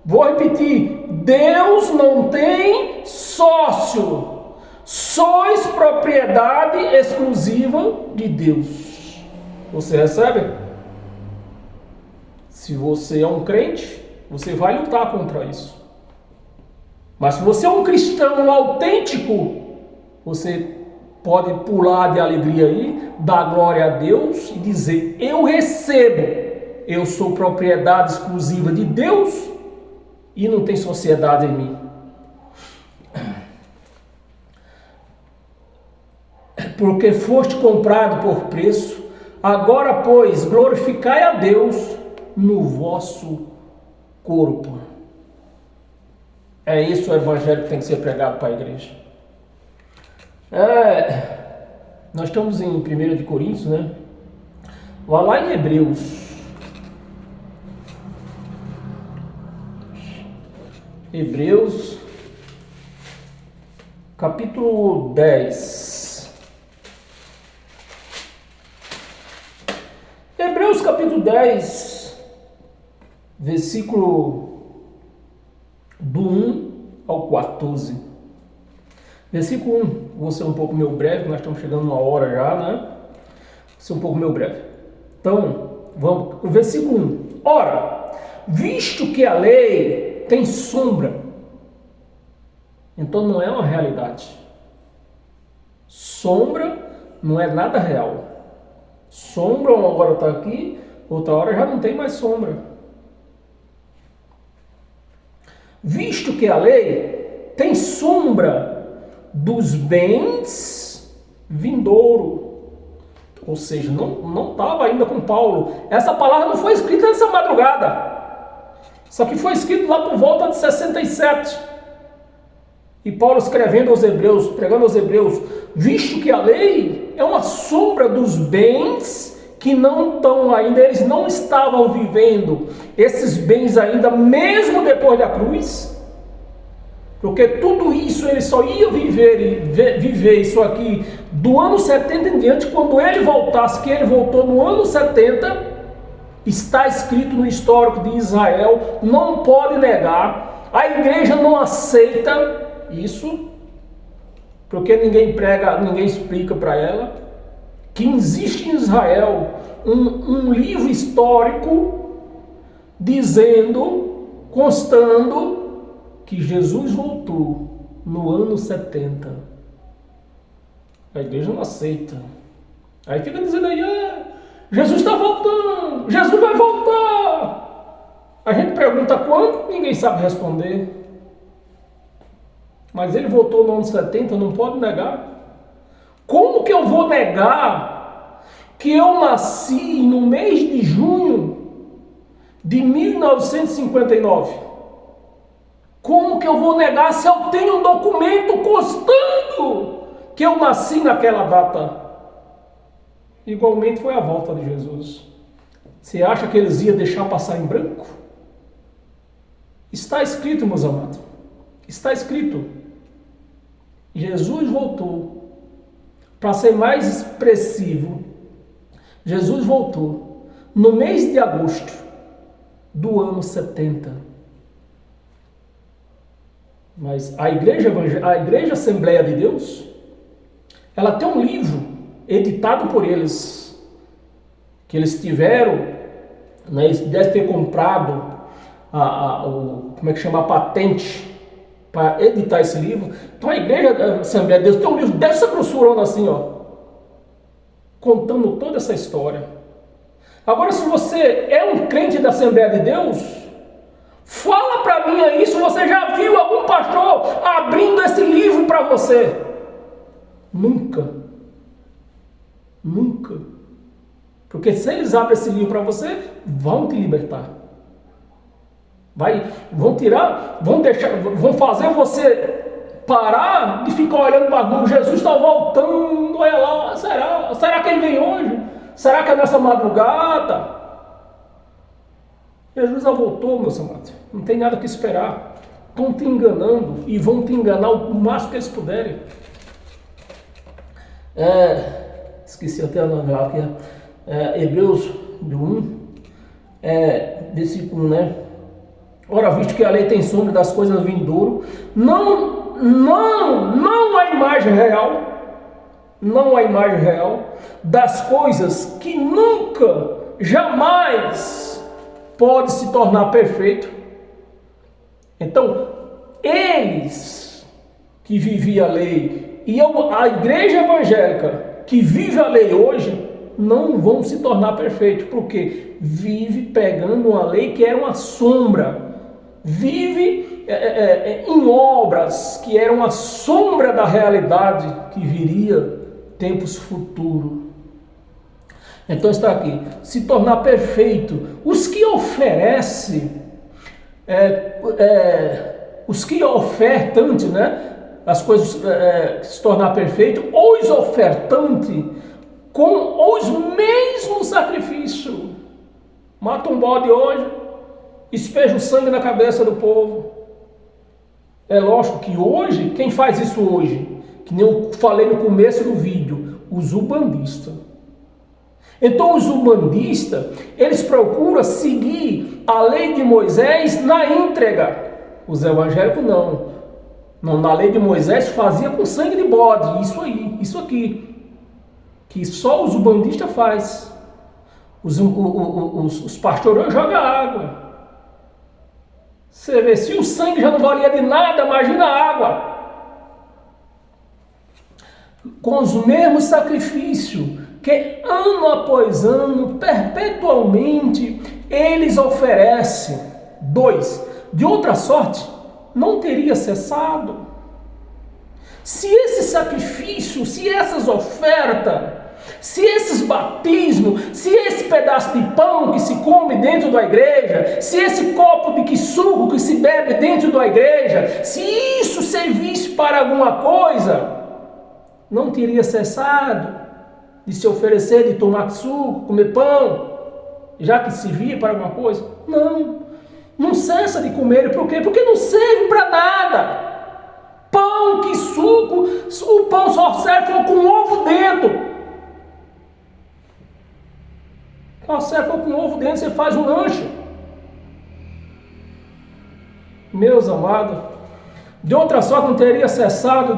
Vou repetir. Deus não tem sócio. Sois propriedade exclusiva de Deus. Você recebe? Se você é um crente, você vai lutar contra isso. Mas se você é um cristão autêntico, você pode pular de alegria aí, dar glória a Deus e dizer, eu recebo, eu sou propriedade exclusiva de Deus e não tem sociedade em mim. Porque foste comprado por preço, agora, pois, glorificai a Deus no vosso corpo. É isso o evangelho que tem que ser pregado para a igreja. Nós estamos em 1 de Coríntios, né? Vá lá em Hebreus. Hebreus, capítulo 10. Hebreus, capítulo 10, versículo do 1 ao 14. Versículo 1, vou ser um pouco meio breve, nós estamos chegando uma hora já, né? Vou ser um pouco meio breve. Então, vamos, o versículo 1. Ora, visto que a lei tem sombra, então não é uma realidade. Sombra não é nada real. Sombra uma hora está aqui, outra hora já não tem mais sombra. Visto que a lei tem sombra dos bens vindouro. Ou seja, não estava ainda com Paulo. Essa palavra não foi escrita nessa madrugada. Isso aqui foi escrito lá por volta de 67. E Paulo escrevendo aos Hebreus, pregando aos Hebreus, visto que a lei é uma sombra dos bens que não estão ainda, eles não estavam vivendo esses bens ainda, mesmo depois da cruz. Porque tudo isso ele só ia viver isso aqui do ano 70 em diante, quando ele voltasse, que ele voltou no ano 70, está escrito no histórico de Israel, não pode negar, a igreja não aceita isso, porque ninguém prega, ninguém explica para ela, que existe em Israel um livro histórico dizendo, constando, que Jesus voltou no ano 70. A igreja não aceita. Aí fica dizendo aí, Jesus está voltando, Jesus vai voltar. A gente pergunta quando, ninguém sabe responder. Mas ele voltou no ano 70, não pode negar. Como que eu vou negar que eu nasci no mês de junho de 1959? Como que eu vou negar se eu tenho um documento constando que eu nasci naquela data? Igualmente foi a volta de Jesus. Você acha que eles iam deixar passar em branco? Está escrito, meus amados. Está escrito. Jesus voltou. Para ser mais expressivo, Jesus voltou no mês de agosto do ano 70. Mas a igreja Assembleia de Deus, ela tem um livro editado por eles, que eles tiveram, né, eles devem ter comprado a patente para editar esse livro. Então a igreja Assembleia de Deus tem um livro dessa grossura assim, contando toda essa história. Agora, se você é um crente da Assembleia de Deus, fala para mim aí se você já viu algum pastor abrindo esse livro para você. Nunca. Nunca. Porque se eles abrem esse livro para você, vão te libertar. Vão fazer você parar de ficar olhando para Google. Jesus está voltando, olha lá, será que ele vem hoje? Será que é nessa madrugada? Jesus já voltou, meus amados. Não tem nada que esperar. Estão te enganando e vão te enganar o máximo que eles puderem. Esqueci até a nome aqui. Hebreus 1, versículo 1, né? Ora, visto que a lei tem sombra das coisas vindouro, não a imagem real, não a imagem real das coisas que nunca, jamais pode se tornar perfeito. Então, eles que viviam a lei e a igreja evangélica que vive a lei hoje não vão se tornar perfeitos, porque vive pegando uma lei que era uma sombra, vive em obras que eram a sombra da realidade que viria tempos futuros. Então está aqui, se tornar perfeito. Os que oferecem, os que ofertantes, né? as coisas se tornar perfeito, os ofertantes com os mesmos sacrifícios. Mata um bode hoje, espeja o sangue na cabeça do povo. É lógico que hoje, quem faz isso hoje? Que nem eu falei no começo do vídeo, os umbandistas. Então os umbandistas, eles procuram seguir a lei de Moisés na íntegra. Os evangélicos não. Na lei de Moisés fazia com sangue de bode, isso aqui. Que só os umbandistas faz. Os pastores jogam água. Você vê, se o sangue já não valia de nada, imagina a água. Com os mesmos sacrifícios que ano após ano, perpetualmente, eles oferecem. 2. De outra sorte, não teria cessado. Se esse sacrifício, se essas ofertas, se esses batismos, se esse pedaço de pão que se come dentro da igreja, se esse copo de suco que se bebe dentro da igreja, se isso servisse para alguma coisa, não teria cessado de se oferecer, de tomar suco, comer pão, já que servia para alguma coisa? Não cessa de comer. Por quê? Porque não serve para nada. Pão, que suco, o pão só serve com ovo dentro. Só serve com ovo dentro, você faz um lanche. Meus amados, de outra sorte não teria cessado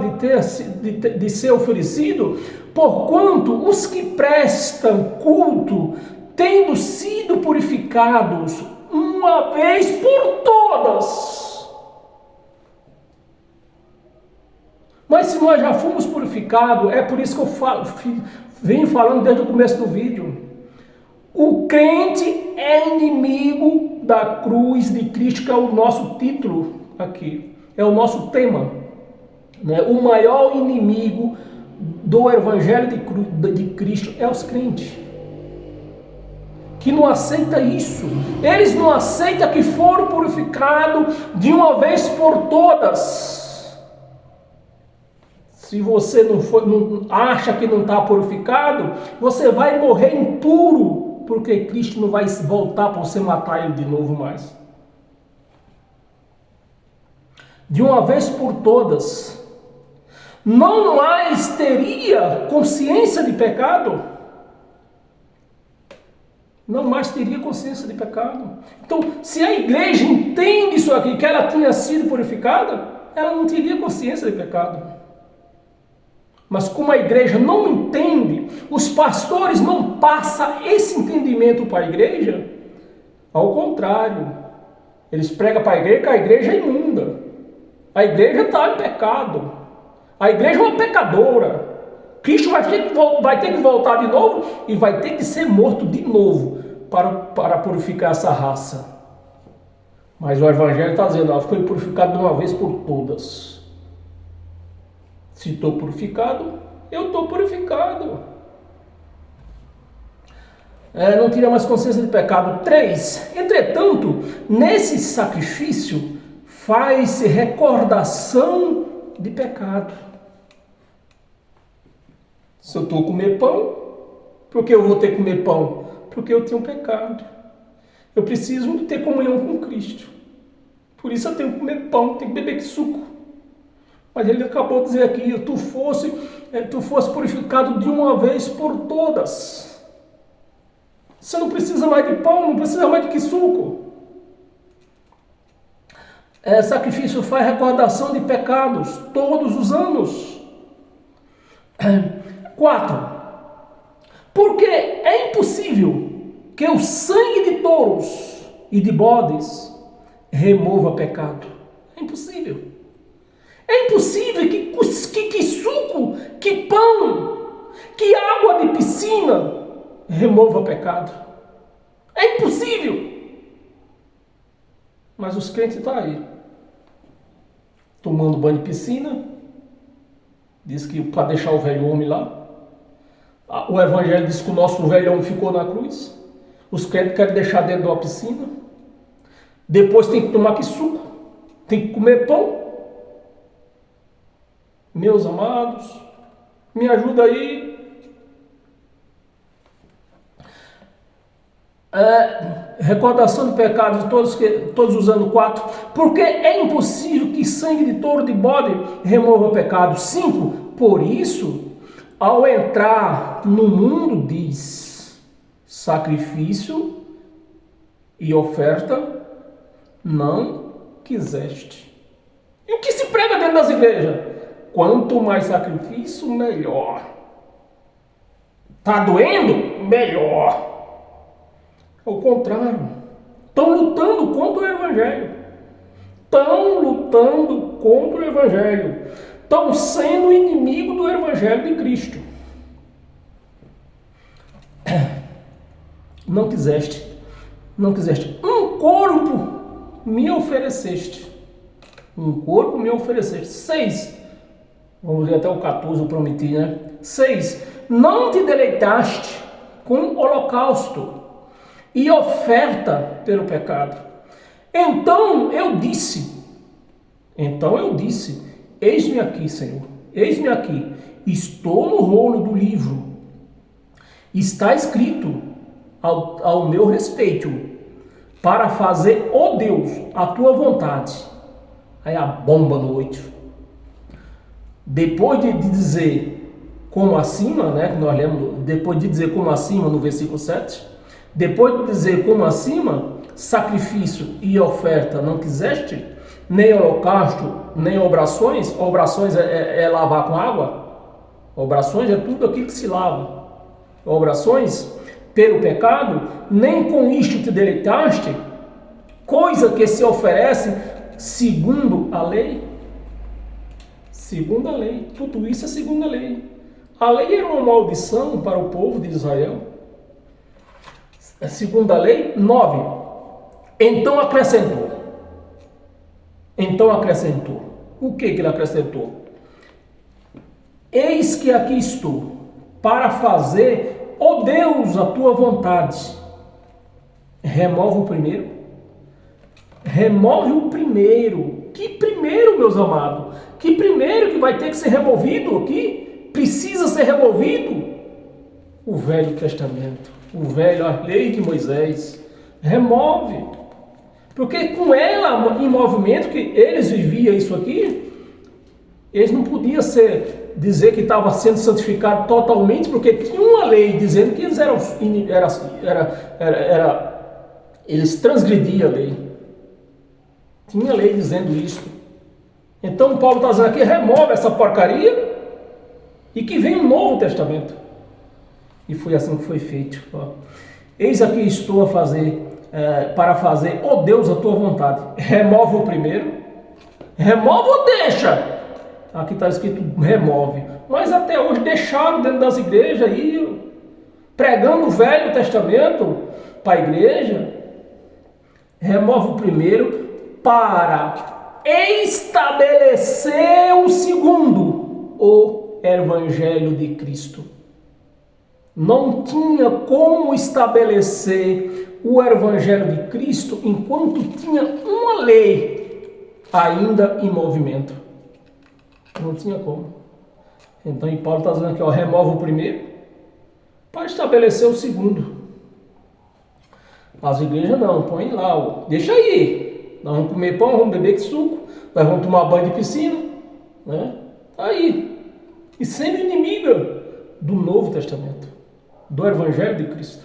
de ser oferecido, porquanto os que prestam culto, tendo sido purificados uma vez por todas. Mas se nós já fomos purificados, é por isso que eu venho falando desde o começo do vídeo. O crente é inimigo da cruz de Cristo, que é o nosso título aqui, é o nosso tema, né? O maior inimigo do Evangelho de Cristo é os crentes, que não aceita isso. Eles não aceitam que foram purificados de uma vez por todas. Se você não acha que não está purificado, você vai morrer impuro, porque Cristo não vai voltar para você matar ele de novo mais. De uma vez por todas, não mais teria consciência de pecado. Não mais teria consciência de pecado. Então, se a igreja entende isso aqui, que ela tinha sido purificada, ela não teria consciência de pecado. Mas como a igreja não entende, os pastores não passam esse entendimento para a igreja, ao contrário, eles pregam para a igreja que a igreja é imunda, a igreja está em pecado, a igreja é uma pecadora, Cristo vai ter que voltar de novo e vai ter que ser morto de novo para purificar essa raça. Mas o Evangelho está dizendo, foi purificado de uma vez por todas. Se estou purificado, eu estou purificado. Não teria mais consciência de pecado. 3. Entretanto, nesse sacrifício faz-se recordação de pecado. Se eu estou a comer pão, por que eu vou ter que comer pão? Porque eu tenho pecado. Eu preciso ter comunhão com Cristo. Por isso eu tenho que comer pão, tenho que beber suco. Mas ele acabou de dizer aqui, tu fosse purificado de uma vez por todas. Você não precisa mais de pão, não precisa mais de que suco. Sacrifício faz recordação de pecados todos os anos. 4. Porque é impossível que o sangue de touros e de bodes remova pecado. É impossível. É impossível que suco, que pão, que água de piscina remova pecado. É impossível. Mas os crentes estão aí, tomando banho de piscina. Diz que para deixar o velho homem lá. O Evangelho diz que o nosso velho homem ficou na cruz. Os crentes querem deixar dentro de uma piscina. Depois tem que tomar que suco. Tem que comer pão. Meus amados, me ajuda aí. Recordação de pecados de todos usando 4. Porque é impossível que sangue de touro de bode remova o pecado. 5. Por isso, ao entrar no mundo, diz: sacrifício e oferta não quiseste. E o que se prega dentro das igrejas? Quanto mais sacrifício, melhor. Tá doendo? Melhor. Ao contrário, estão lutando contra o Evangelho. Estão lutando contra o Evangelho. Estão sendo inimigo do Evangelho de Cristo. Não quiseste. Um corpo me ofereceste. Um corpo me ofereceste. 6. Vamos ler até o 14, eu prometi, né? 6. Não te deleitaste com holocausto e oferta pelo pecado. Então eu disse, eis-me aqui, Senhor, eis-me aqui, estou no rolo do livro, está escrito ao meu respeito, para fazer, ó Deus, a tua vontade. Aí a bomba no 8. Depois de dizer como acima, né, que nós lemos, depois de dizer como acima no versículo 7, depois de dizer como acima, sacrifício e oferta não quiseste, nem holocausto, nem obrações. Obrações é lavar com água. Obrações é tudo aquilo que se lava. Obrações pelo pecado, nem com isto te deleitaste, coisa que se oferece segundo a lei. Segundo a lei. Tudo isso é segundo a lei. A lei era uma maldição para o povo de Israel. Segundo a lei, 9. Então acrescentou. O que ele acrescentou? Eis que aqui estou, para fazer, ó Deus, a tua vontade. Remove o primeiro. Remove o primeiro. Que primeiro, meus amados? Que primeiro que vai ter que ser removido aqui? Precisa ser removido? O Velho Testamento. A lei de Moisés. Remove. Porque com ela em movimento, que eles viviam isso aqui, eles não podiam dizer que estava sendo santificado totalmente, porque tinha uma lei dizendo que eles transgrediam a lei. Tinha lei dizendo isso. Então Paulo está dizendo aqui, remove essa porcaria e que vem um Novo Testamento. E foi assim que foi feito. Eis aqui estou para fazer, ó Deus, a tua vontade. Remove o primeiro. Remove ou deixa? Aqui está escrito remove. Mas até hoje deixaram dentro das igrejas aí, pregando o Velho Testamento para a igreja. Remove o primeiro para estabelecer o segundo, o Evangelho de Cristo. Não tinha como estabelecer o Evangelho de Cristo enquanto tinha uma lei ainda em movimento. Não tinha como. Então, Paulo está dizendo aqui, remove o primeiro para estabelecer o segundo. As igrejas não, põe lá, deixa aí. Nós vamos comer pão, vamos beber suco, nós vamos tomar banho de piscina, né? Tá aí. E sendo inimiga do Novo Testamento, do Evangelho de Cristo.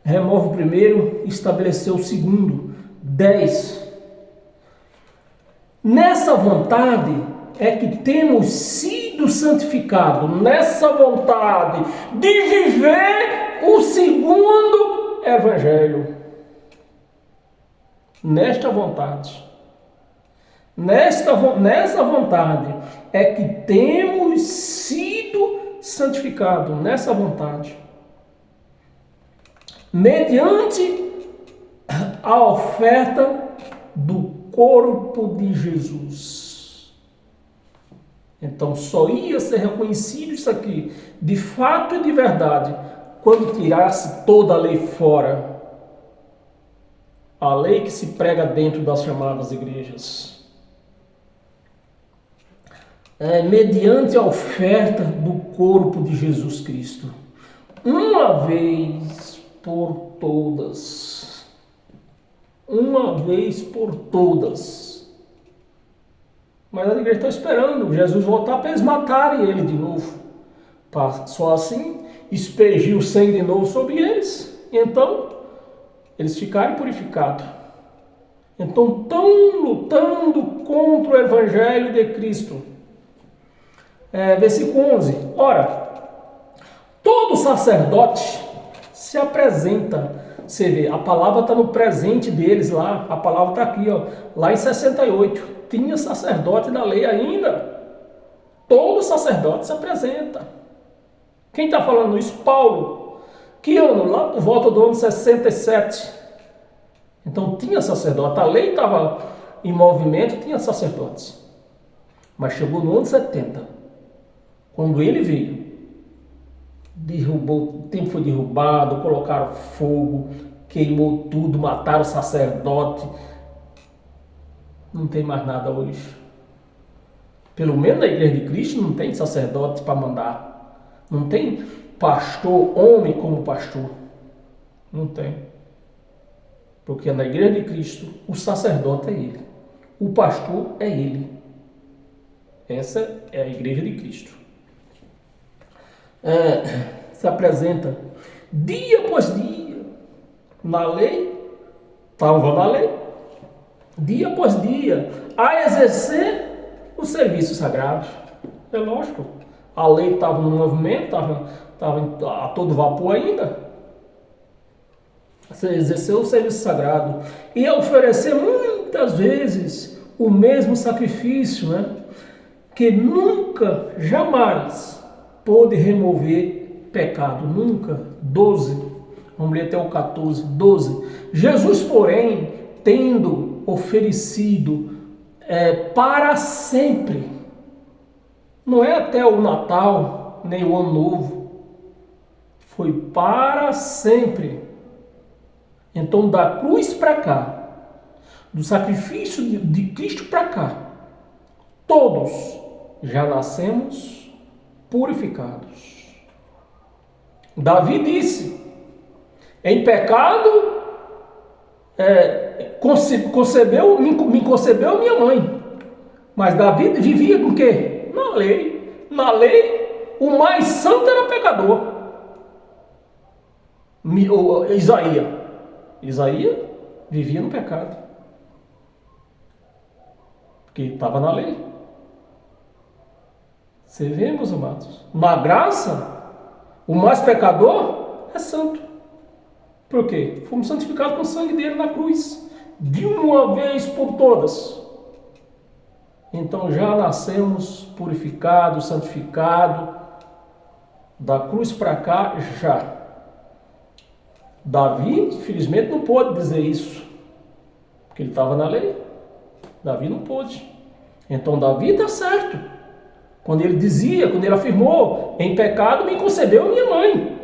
Remove o primeiro, estabeleceu o segundo. 10. Nessa vontade é que temos sido santificados, nessa vontade de viver o segundo Evangelho. Nesta vontade. Nessa vontade é que temos sido santificados, nessa vontade. Mediante a oferta do corpo de Jesus. Então só ia ser reconhecido isso aqui, de fato e de verdade, quando tirasse toda a lei fora. A lei que se prega dentro das chamadas igrejas. mediante a oferta do corpo de Jesus Cristo, uma vez por todas. Uma vez por todas. Mas a igreja está esperando Jesus voltar para eles matarem ele de novo. Só assim expergir o sangue de novo sobre eles. E então eles ficarem purificados. Então estão lutando contra o Evangelho de Cristo. Versículo 11. Ora, todo sacerdote se apresenta. Você vê, a palavra está no presente deles lá. A palavra está aqui, ó, lá em 68. Tinha sacerdote da lei ainda. Todo sacerdote se apresenta. Quem está falando isso? Paulo. Que ano? Lá por volta do ano 67. Então tinha sacerdote. A lei estava em movimento, tinha sacerdotes. Mas chegou no ano 70. Quando ele veio. O templo foi derrubado, colocaram fogo, queimou tudo, mataram o sacerdote. Não tem mais nada hoje. Pelo menos na igreja de Cristo não tem sacerdote para mandar. Não tem pastor, homem como pastor. Não tem. Porque na igreja de Cristo o sacerdote é ele. O pastor é ele. Essa é a igreja de Cristo. Se apresenta dia após dia na lei, estava na lei, dia após dia, a exercer o serviço sagrado. É lógico, a lei estava no movimento, estava a todo vapor ainda. Você exerceu o serviço sagrado e oferecer muitas vezes o mesmo sacrifício, né? Que nunca, jamais pôde remover pecado, nunca. 12, vamos ler até o 14, 12. Jesus, porém, tendo oferecido para sempre, não é até o Natal, nem o Ano Novo, foi para sempre. Então, da cruz para cá, do sacrifício de Cristo para cá, todos já nascemos purificados. Davi disse, em pecado me concebeu minha mãe. Mas Davi vivia com o quê? Na lei. Na lei, o mais santo era pecador. Isaías vivia no pecado. Porque estava na lei. Você vê, meus amados? Na graça, o mais pecador é santo. Por quê? Fomos santificados com o sangue dele na cruz. De uma vez por todas. Então já nascemos purificados, santificados. Da cruz para cá, já. Davi, infelizmente, não pôde dizer isso. Porque ele estava na lei. Davi não pôde. Então Davi está certo. Quando ele dizia, quando ele afirmou, em pecado me concebeu minha mãe.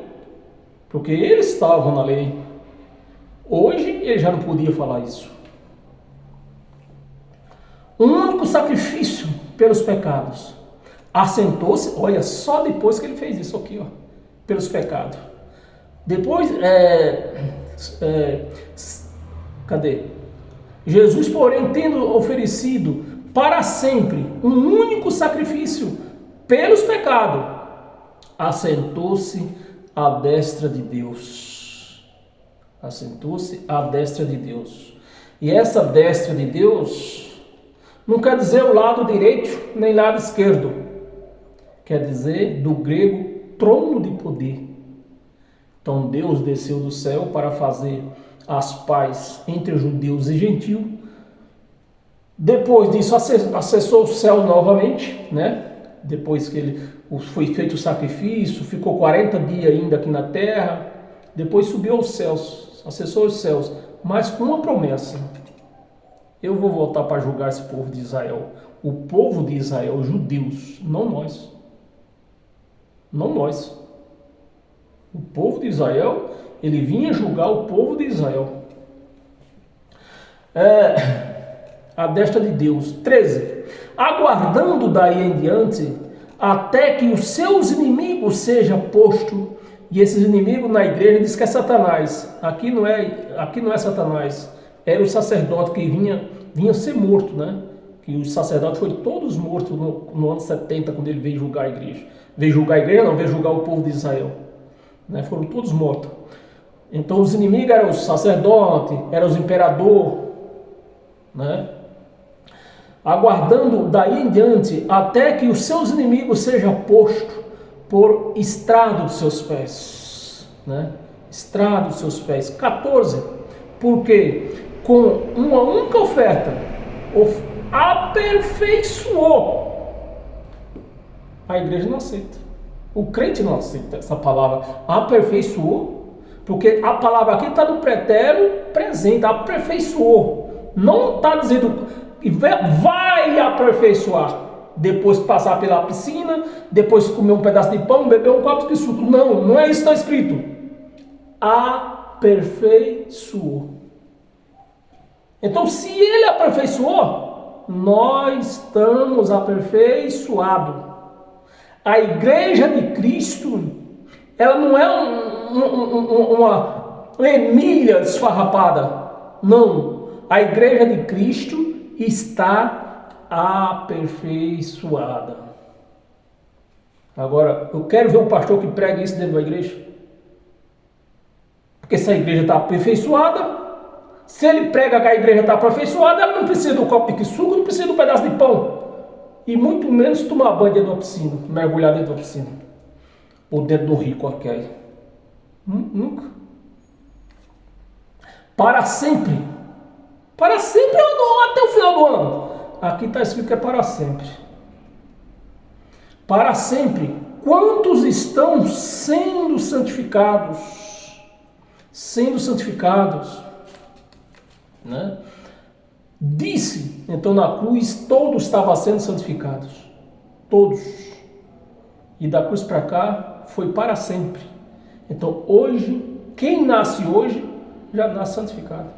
Porque eles estavam na lei. Hoje ele já não podia falar isso. Um único sacrifício pelos pecados. Assentou-se, olha, só depois que ele fez isso aqui, ó, pelos pecados. Depois, cadê? Jesus, porém, tendo oferecido para sempre um único sacrifício pelos pecados, assentou-se à destra de Deus. Assentou-se à destra de Deus. E essa destra de Deus não quer dizer o lado direito nem lado esquerdo. Quer dizer, do grego, trono de poder. Então Deus desceu do céu para fazer as pazes entre judeus e gentios. Depois disso acessou o céu novamente, né? Depois que foi feito o sacrifício, ficou 40 dias ainda aqui na terra. Depois subiu aos céus, acessou os céus, mas com uma promessa. Eu vou voltar para julgar esse povo de Israel. O povo de Israel, os judeus, não nós. Não nós. O povo de Israel, ele vinha julgar o povo de Israel. A destra de Deus. 13. aguardando daí em diante, até que os seus inimigos sejam postos. E esses inimigos na igreja diz que é Satanás. Aqui não é Satanás. Era o sacerdote que vinha ser morto, né? Que os sacerdotes foram todos mortos no ano 70, quando ele veio julgar a igreja. Veio julgar a igreja, não, veio julgar o povo de Israel. Né? Foram todos mortos. Então os inimigos eram os sacerdotes, eram os imperadores, né? Aguardando daí em diante, até que os seus inimigos sejam postos por estrado dos seus pés, né? Estrado dos seus pés. 14. Porque com uma única oferta aperfeiçoou. A igreja não aceita. O crente não aceita essa palavra aperfeiçoou, porque a palavra aqui está no pretérito presente, aperfeiçoou. Não está dizendo vai aperfeiçoar. Depois passar pela piscina, depois comer um pedaço de pão, beber um copo de suco. Não é isso que está escrito. Aperfeiçoou. Então, se ele aperfeiçoou, nós estamos aperfeiçoados. A igreja de Cristo, ela não é uma emília esfarrapada. Não. A igreja de Cristo está aperfeiçoada. Agora, eu quero ver um pastor que prega isso dentro da igreja. Porque se a igreja está aperfeiçoada, se ele prega que a igreja está aperfeiçoada, ela não precisa do copo de suco, não precisa do pedaço de pão. E muito menos tomar banho dentro da piscina, mergulhar dentro da piscina. Ou dentro do rio qualquer. Nunca. Para sempre. Para sempre ou não, até o final do ano. Aqui está escrito que é para sempre. Para sempre. Quantos estão sendo santificados? Sendo santificados. Né? Disse, então na cruz, todos estavam sendo santificados. Todos. E da cruz para cá, foi para sempre. Então hoje, quem nasce hoje, já nasce santificado.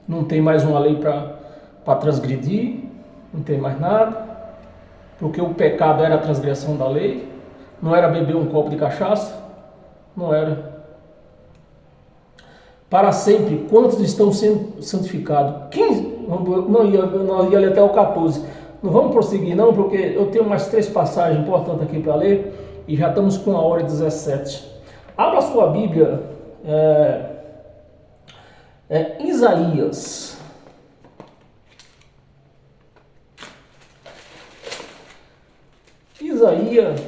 Não tem mais uma lei para transgredir, não tem mais nada, porque o pecado era a transgressão da lei, não era beber um copo de cachaça, não era. Para sempre, quantos estão sendo santificados? 15, não ia ler até o 14, não vamos prosseguir não, porque eu tenho mais 3 passagens importantes aqui para ler, e já estamos com a hora 17. Abra a sua Bíblia, Isaías. Isaías,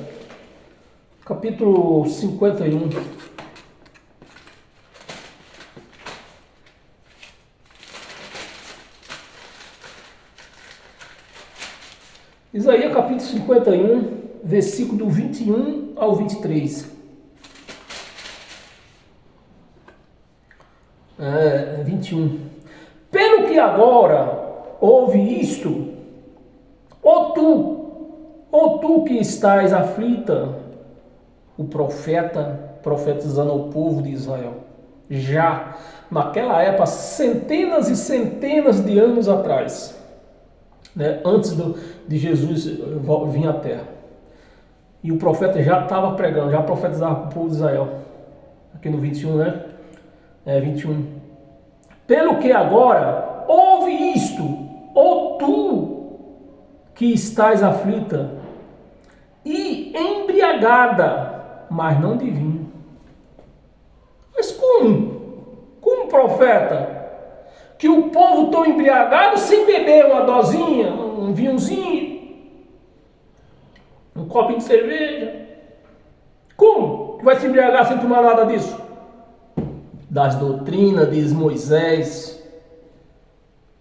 capítulo 51. Isaías, capítulo 51, versículo do 21 ao 23. 21. Pelo que agora ouve isto, ó tu que estás aflita, o profeta profetizando ao povo de Israel, já naquela época, centenas e centenas de anos atrás, né, antes de Jesus vir à terra, e o profeta já estava pregando, já profetizava para o povo de Israel, aqui no 21, né? 21. Pelo que agora ouve isto, ó tu que estás aflita e embriagada, mas não de vinho. Mas como profeta? Que o povo tão embriagado sem beber uma dosinha, um vinhozinho, um copinho de cerveja. Como que vai se embriagar sem tomar nada disso? Das doutrinas de Moisés,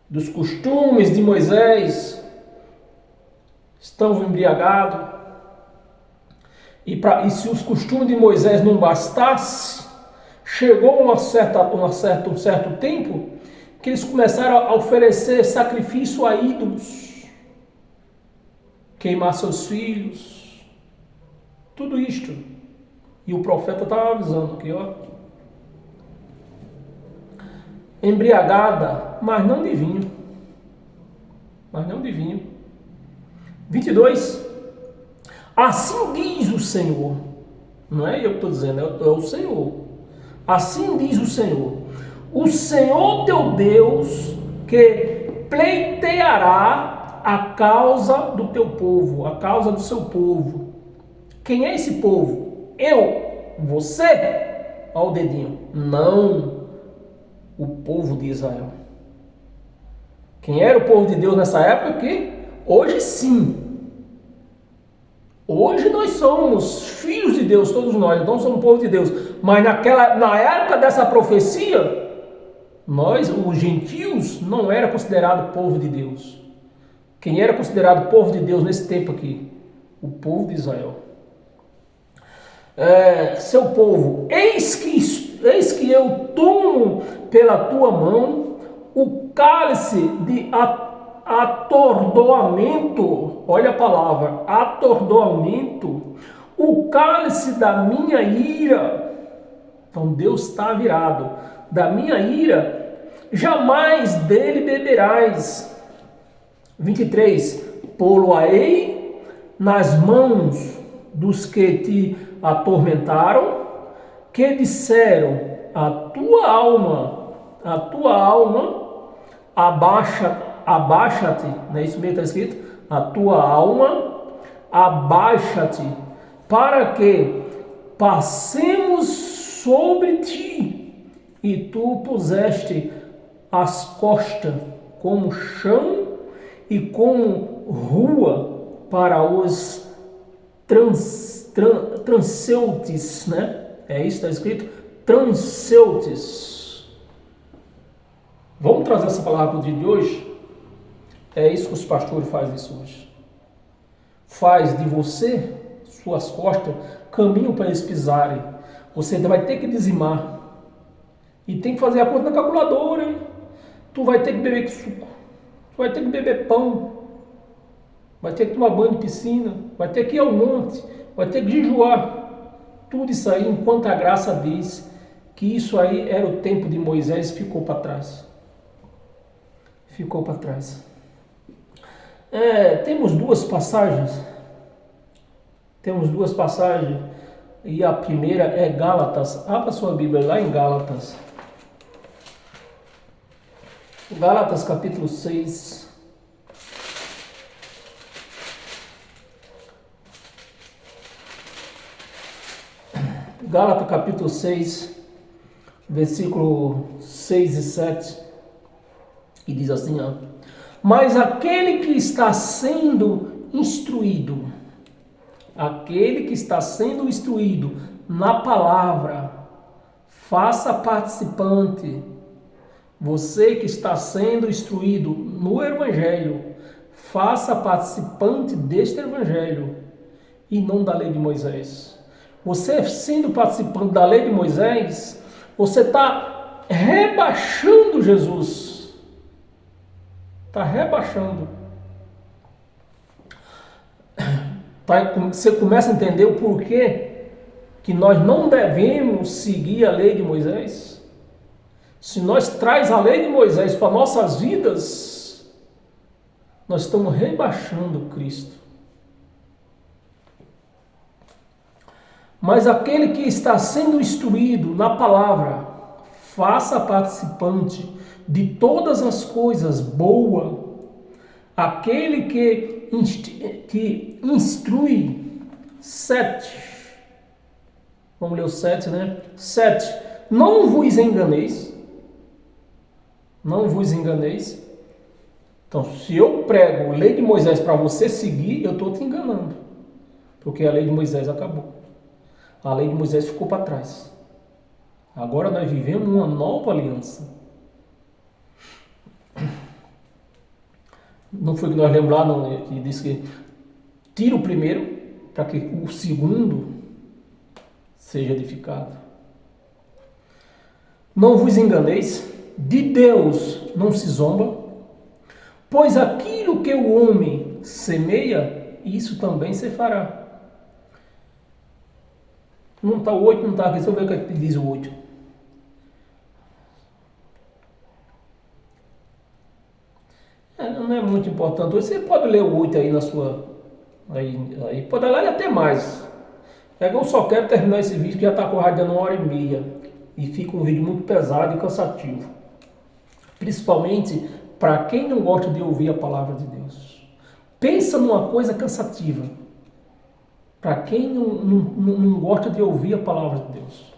dos costumes de Moisés, estão embriagados. E se os costumes de Moisés não bastasse, chegou um certo tempo que eles começaram a oferecer sacrifício a ídolos, queimar seus filhos, tudo isto. E o profeta estava avisando aqui, ó. Embriagada, mas não de vinho. mas não de vinho. 22. Assim diz o Senhor. Não é eu que estou dizendo, é o Senhor. Assim diz o Senhor teu Deus, que pleiteará a causa do teu povo, a causa do seu povo. Quem é esse povo? Eu? Você? Olha o dedinho. Não, o povo de Israel. Quem era o povo de Deus nessa época aqui? Hoje sim. Hoje nós somos filhos de Deus, todos nós, então somos povo de Deus. Mas na época dessa profecia, nós, os gentios, não era considerado povo de Deus. Quem era considerado povo de Deus nesse tempo aqui? O povo de Israel. Seu povo, eis que eu tomo pela tua mão o cálice de atordoamento, olha a palavra, atordoamento, o cálice da minha ira. Então Deus está virado. Da minha ira, jamais dele beberás. 23. Pô-lo-ei nas mãos dos que te atormentaram, que disseram, a tua alma, abaixa-te, não é isso mesmo que está escrito? A tua alma, abaixa-te, para que passemos sobre ti, e tu puseste as costas como chão e como rua para os transeuntes, né? É isso que está escrito? Transeuntes. Vamos trazer essa palavra para o dia de hoje? É isso que os pastores fazem isso hoje. Faz de você, suas costas, caminho para eles pisarem. Você vai ter que dizimar. E tem que fazer a conta na calculadora, hein? Tu vai ter que beber suco. Tu vai ter que beber pão. Vai ter que tomar banho de piscina. Vai ter que ir ao monte. Vai ter que jejuar. Tudo isso aí, enquanto a graça diz que isso aí era o tempo de Moisés, ficou para trás. Ficou para trás. Temos duas passagens. E a primeira é Gálatas. Abra sua Bíblia lá em Gálatas. Gálatas capítulo 6. Gálatas capítulo 6, versículo 6 e 7. E diz assim, ó. Mas aquele que está sendo instruído na palavra, faça participante. Você que está sendo instruído no Evangelho, faça participante deste Evangelho e não da lei de Moisés. Você sendo participante da lei de Moisés, você está rebaixando Jesus. Está rebaixando. Você começa a entender o porquê que nós não devemos seguir a lei de Moisés. Se nós traz a lei de Moisés para nossas vidas, nós estamos rebaixando Cristo. Mas aquele que está sendo instruído na palavra, faça participante de todas as coisas boas. Aquele que instrui, 7. Vamos ler o 7, né? 7. Não vos enganeis. Não vos enganeis. Então, se eu prego a lei de Moisés para você seguir, eu estou te enganando. Porque a lei de Moisés acabou. A lei de Moisés ficou para trás. Agora nós vivemos uma nova aliança. Não foi que nós lemos lá, não, que disse que tira o primeiro para que o segundo seja edificado. Não vos enganeis, de Deus não se zomba, pois aquilo que o homem semeia, isso também se fará. Não está o 8, não está aqui, deixa eu ver o que diz o 8. não é muito importante. Você pode ler o 8 aí na sua... Aí pode ler até mais. Eu só quero terminar esse vídeo que já está correndo 1h30. E fica um vídeo muito pesado e cansativo. Principalmente para quem não gosta de ouvir a palavra de Deus. Pensa numa coisa cansativa. Para quem não gosta de ouvir a palavra de Deus.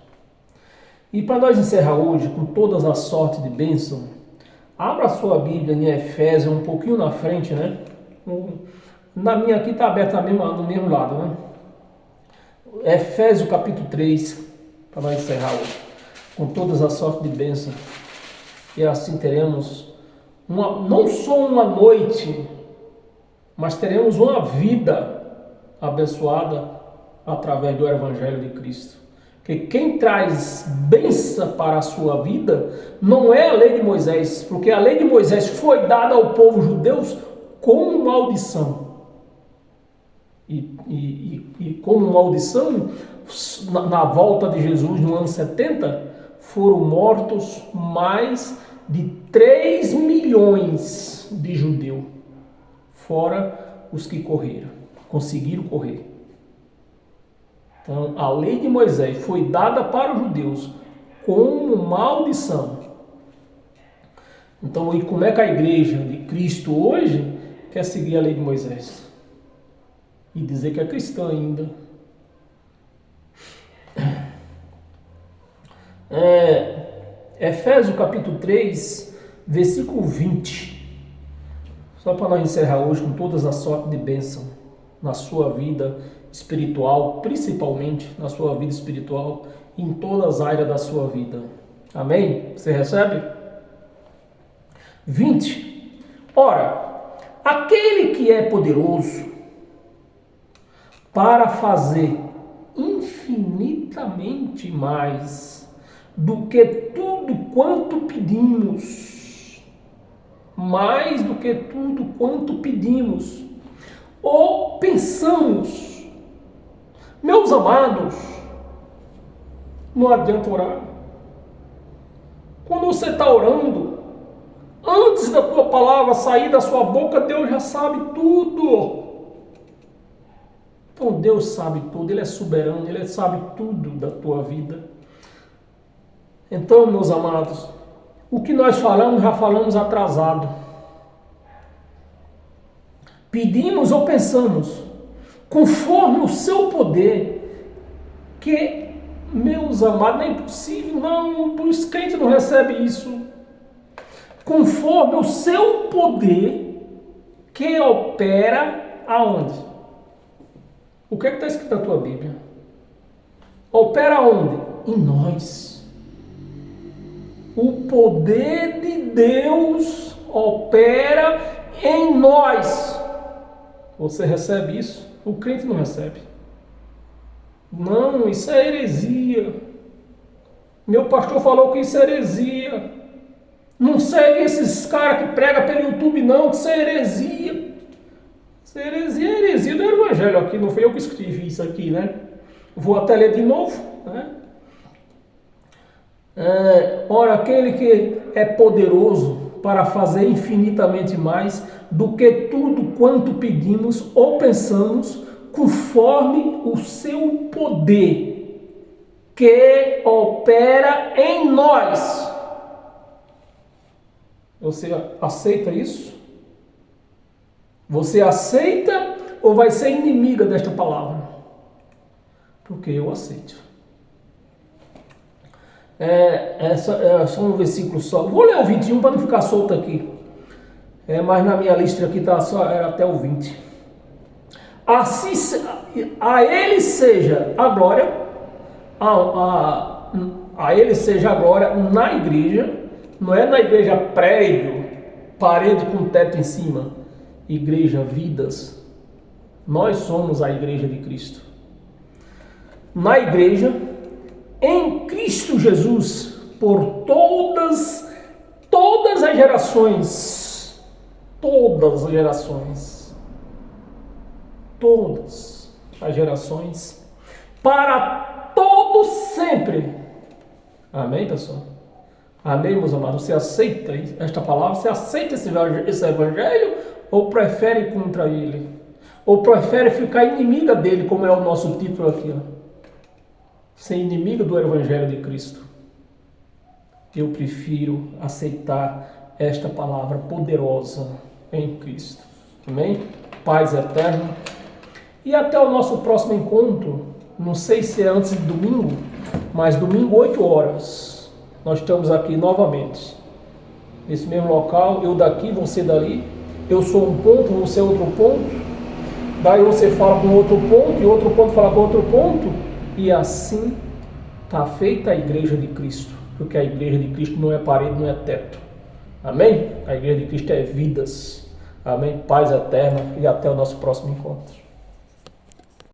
E para nós encerrar hoje com todas as sortes de bênção, abra a sua Bíblia em Efésios, um pouquinho na frente, né? Na minha aqui está aberta no mesmo lado, né? Efésios capítulo 3, para nós encerrar hoje, com todas as sortes de bênção. E assim teremos não só uma noite, mas teremos uma vida abençoada através do Evangelho de Cristo. Porque quem traz bênção para a sua vida não é a lei de Moisés, porque a lei de Moisés foi dada ao povo judeu como maldição. E como maldição, na volta de Jesus no ano 70, foram mortos mais de 3 milhões de judeus, fora os que conseguiram correr. Então, a lei de Moisés foi dada para os judeus como maldição. Então, e como é que a igreja de Cristo hoje quer seguir a lei de Moisés? E dizer que é cristã ainda. Efésios capítulo 3, versículo 20. Só para nós encerrar hoje com todas as sortes de bênção na sua vida espiritual, principalmente na sua vida espiritual, em todas as áreas da sua vida. Amém? Você recebe? 20. Ora, aquele que é poderoso para fazer infinitamente mais do que tudo quanto pedimos, mais do que tudo quanto pedimos ou pensamos. Meus amados, não adianta orar. Quando você está orando, antes da tua palavra sair da sua boca, Deus já sabe tudo. Então Deus sabe tudo, Ele é soberano, Ele sabe tudo da tua vida. Então, meus amados, o que nós falamos, já falamos atrasado. Pedimos ou pensamos, conforme o seu poder, que, meus amados, não é impossível, não, os crentes não recebem isso. Conforme o seu poder, que opera aonde? O que é que está escrito na tua Bíblia? Opera aonde? Em nós. O poder de Deus opera em nós. Você recebe isso? O crente não recebe. Não, isso é heresia. Meu pastor falou que isso é heresia. Não segue esses caras que pregam pelo YouTube, não, que isso é heresia. Isso é heresia do Evangelho aqui. Não foi eu que escrevi isso aqui, né? Vou até ler de novo, né? Ora, aquele que é poderoso para fazer infinitamente mais do que tudo quanto pedimos ou pensamos, conforme o seu poder que opera em nós. Você aceita isso? Você aceita ou vai ser inimiga desta palavra? Porque eu aceito. É só um versículo só. Vou ler o 21 para não ficar solto aqui. Mas na minha lista aqui tá só era até o 20. Assim, a Ele seja a glória, a Ele seja a glória na igreja, não é na igreja prédio, parede com teto em cima, igreja vidas. Nós somos a igreja de Cristo. Na igreja, em Cristo Jesus, por todas as gerações, todas as gerações, para todos sempre. Amém, pessoal? Amém, meus amados? Você aceita esta palavra? Você aceita esse evangelho? Ou prefere ir contra ele? Ou prefere ficar inimiga dele, como é o nosso título aqui? Ó? Ser inimigo do evangelho de Cristo. Eu prefiro aceitar esta palavra poderosa em Cristo. Amém? Paz eterna. E até o nosso próximo encontro. Não sei se é antes de domingo, mas domingo 8 horas. Nós estamos aqui novamente. Nesse mesmo local, eu daqui, você dali. Eu sou um ponto, você é outro ponto. Daí você fala com outro ponto e outro ponto fala com outro ponto. E assim está feita a igreja de Cristo. Porque a igreja de Cristo não é parede, não é teto. Amém? A igreja de Cristo é vidas. Amém? Paz eterna e até o nosso próximo encontro.